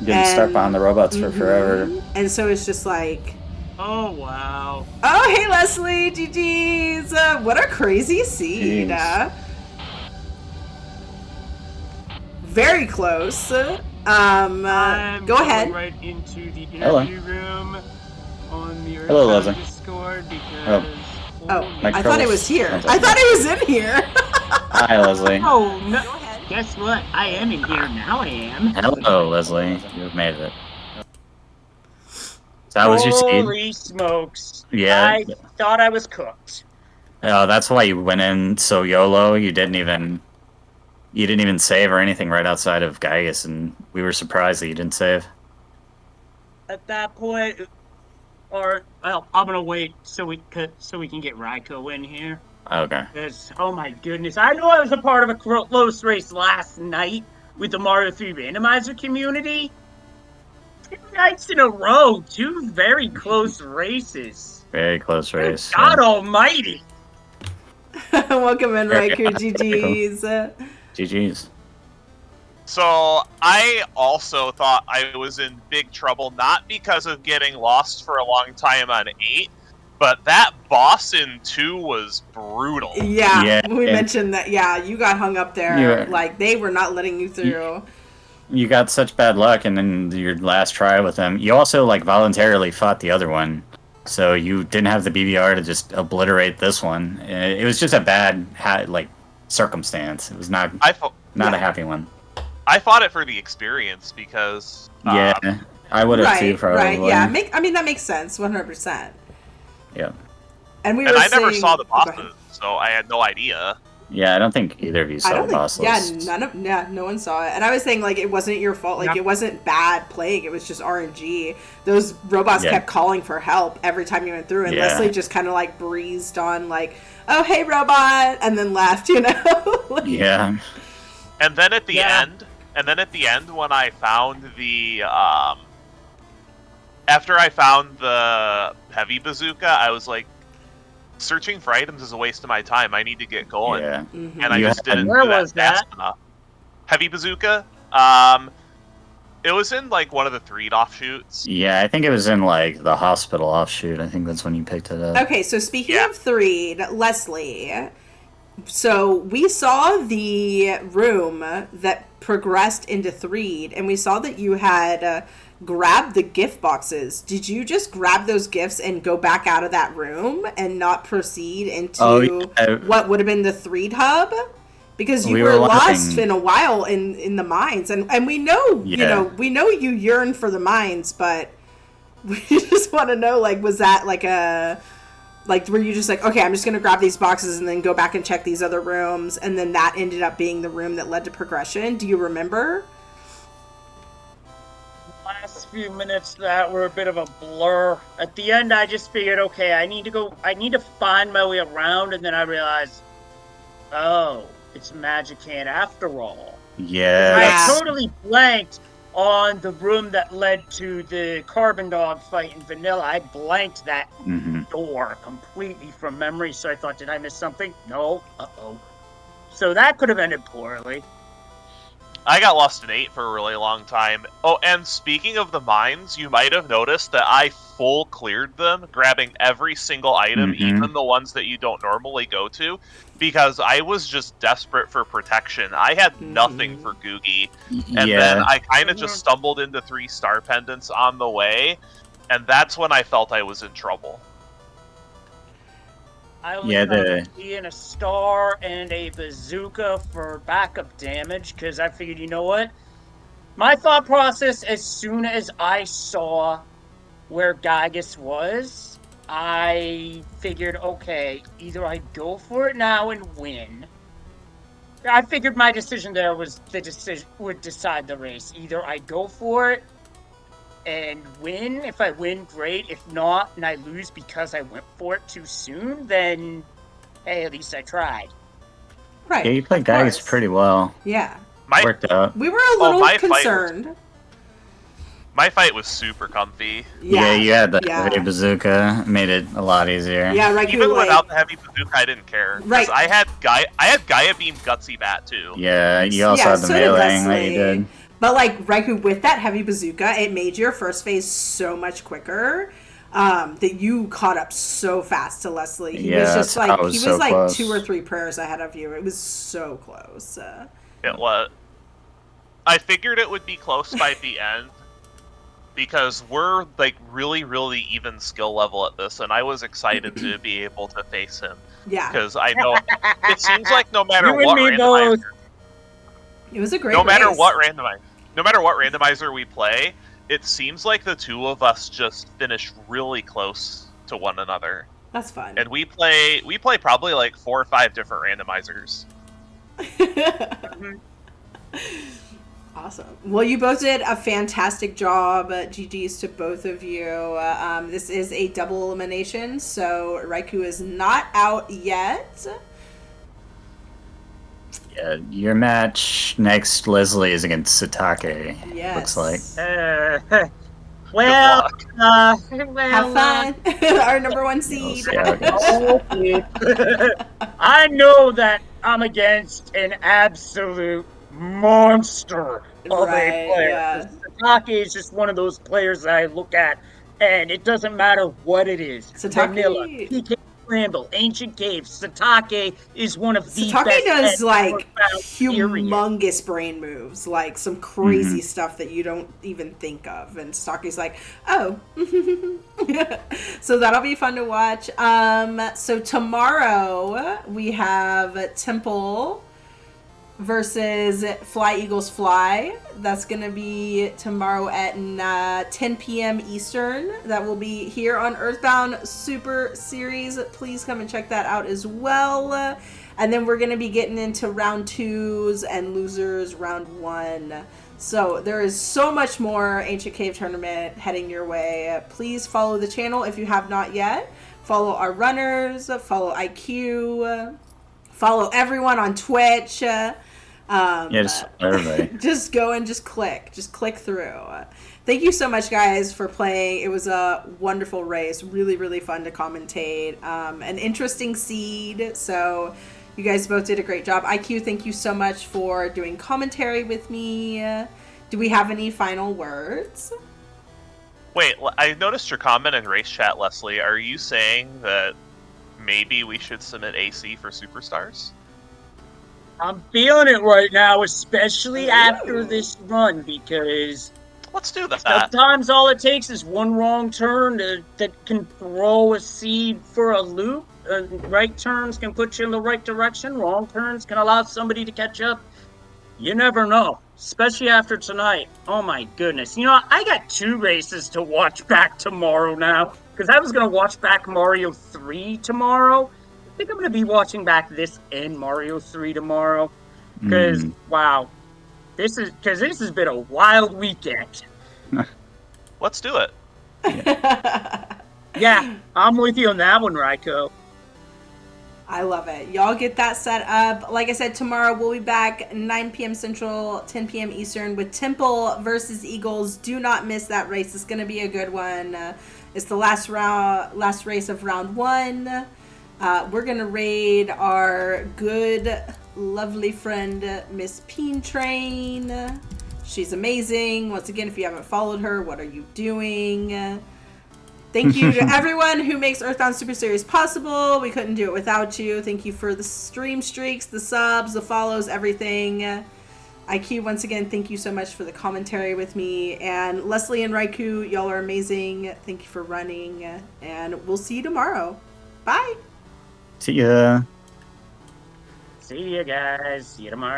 Didn't start behind the robots for forever. And so it's just like... Oh, wow. Oh, hey, Leslie. GG's. What a crazy seed. Very close. Go ahead. Right into the interview room on the Leslie. Discord because. I thought it was here. I thought it was in here. Hi, Leslie. Oh no! Go ahead. Guess what? I am in here now. I am. Hello, Leslie. You've made it. So how was your seed? Holy smokes! Yeah. I thought I was cooked. Oh, that's why you went in so YOLO. You didn't even save or anything right outside of Gaius, and we were surprised that you didn't save. At that point, or well, I'm gonna wait so we can get Raikou in here. Okay. Because, oh my goodness, I know I was a part of a close race last night with the Mario 3 randomizer community. 2 nights in a row, 2 very close races. Very close race. God almighty. Welcome in, Raikou. GG's. GG's. So I also thought I was in big trouble, not because of getting lost for a long time on 8, but that boss in 2 was brutal. Yeah, we mentioned that. Yeah, you got hung up there. Like, they were not letting you through. You got such bad luck, and then your last try with them. You also, like, voluntarily fought the other one. So you didn't have the BBR to just obliterate this one. It was just a bad, circumstance. It was not a happy one. I fought it for the experience because... I would have too, probably. Right, yeah. I mean, that makes sense, 100%. Yeah. And I never saw the bosses, so I had no idea. Yeah, I don't think either of you saw the boss list. No one saw it. And I was saying, like, it wasn't your fault. Like, it wasn't bad playing. It was just RNG. Those robots kept calling for help every time you went through, and Leslie just kind of, like, breezed on, like, oh, hey, robot, and then left, you know? Yeah. And then at the end, when I found the, after I found the heavy bazooka, I was like, searching for items is a waste of my time. I need to get going. Yeah. And I just didn't Where do that was that? fast enough. Heavy bazooka? It was in, like, one of the 3 offshoots. Yeah, I think it was in, like, the hospital offshoot. I think that's when you picked it up. Okay, so speaking of 3, Leslie, so we saw the room that progressed into 3, and we saw that you had grabbed the gift boxes. Did you just grab those gifts and go back out of that room and not proceed into what would have been the 3 hub? Because you were lost in a while in the mines, and we know you know you yearn for the mines, but we just want to know, like, was that like were you just like, okay, I'm just going to grab these boxes and then go back and check these other rooms, and then that ended up being the room that led to progression? Do you remember? Last few minutes that were a bit of a blur. At the end, I just figured, okay, I need to find my way around, and then I realized, oh, it's Magic Hand after all. Yeah. I totally blanked on the room that led to the Carbon Dog fight in Vanilla. I blanked that door completely from memory, so I thought, did I miss something? No. Uh-oh. So that could have ended poorly. I got lost in 8 for a really long time. Oh, and speaking of the mines, you might have noticed that I full cleared them, grabbing every single item, even the ones that you don't normally go to, because I was just desperate for protection. I had nothing for Googie, and then I kind of just stumbled into 3 star pendants on the way, and that's when I felt I was in trouble. I only found a star and a bazooka for backup damage, because I figured, you know what? My thought process, as soon as I saw where Gygus was, I figured, okay, either I go for it now and win. I figured my decision there was the decision would decide the race. Either I go for it and win. If I win, great. If not, and I lose because I went for it too soon, then hey, at least I tried. Right. Yeah, you played Gygus pretty well. Yeah. Worked out. We were a little concerned. My fight was super comfy. Yeah, you had the heavy bazooka. Made it a lot easier. Yeah, right. Even without the heavy bazooka, I didn't care. Right. I had Gaia Beam Gutsy Bat too. Yeah, you also had the meleeing that you did. But like Raikou, with that heavy bazooka, it made your first phase so much quicker. That you caught up so fast to Leslie. He was just like close. 2 or 3 prayers ahead of you. It was so close. It was. I figured it would be close by the end, because we're like really, really even skill level at this, and I was excited to be able to face him. Yeah. Because I know it seems like no matter what randomizer, it was a great. No matter what randomizer we play, it seems like the two of us just finish really close to one another. That's fun. And we play probably like 4 or 5 different randomizers. Awesome. Well, you both did a fantastic job. GG's to both of you. This is a double elimination, so Raikou is not out yet. Yeah, your match next, Leslie, is against Satake. Yes. Looks like. Well, have fun. Our number 1 seed. I know that I'm against an absolute monster of a player. Yeah. Satake is just one of those players that I look at, and it doesn't matter what it is. Vanilla, PK Scramble, Ancient Cave, Satake is one of the best. Satake does like humongous brain moves, like some crazy stuff that you don't even think of, and Satake's like, oh. So that'll be fun to watch. So tomorrow we have Temple versus Fly Eagles Fly. That's going to be tomorrow at 10 p.m. Eastern. That will be here on Earthbound Super Series. Please come and check that out as well. And then we're going to be getting into round 2s and losers round 1. So there is so much more Ancient Cave Tournament heading your way. Please follow the channel if you have not yet. Follow our runners. Follow IQ. Follow everyone on Twitch. Just everybody. Just go and just click through. Thank you so much, guys, for playing. It was a wonderful race, really, really fun to commentate. An interesting seed, so you guys both did a great job. IQ, thank you so much for doing commentary with me. Do we have any final words? Wait, I noticed your comment in race chat, Leslie. Are you saying that maybe we should submit AC for Superstars? I'm feeling it right now, especially after this run, because let's do that. Sometimes all it takes is one wrong turn that can throw a seed for a loop. Right turns can put you in the right direction. Wrong turns can allow somebody to catch up. You never know, especially after tonight. Oh my goodness. I got 2 races to watch back tomorrow now. Because I was going to watch back Mario 3 tomorrow. I think I'm going to be watching back this and Mario 3 tomorrow. Because, wow, this has been a wild weekend. Let's do it. Yeah, I'm with you on that one, Raiko. I love it. Y'all get that set up. Like I said, tomorrow we'll be back 9 p.m. Central, 10 p.m. Eastern with Temple versus Eagles. Do not miss that race. It's going to be a good one. It's the last race of round 1. We're going to raid our good, lovely friend, Miss Peen Train. She's amazing. Once again, if you haven't followed her, what are you doing? Thank you to everyone who makes Earthbound Super Series possible. We couldn't do it without you. Thank you for the stream streaks, the subs, the follows, everything. IQ, once again, thank you so much for the commentary with me. And Leslie and Raikou, y'all are amazing. Thank you for running. And we'll see you tomorrow. Bye. See ya. See you guys. See you tomorrow night.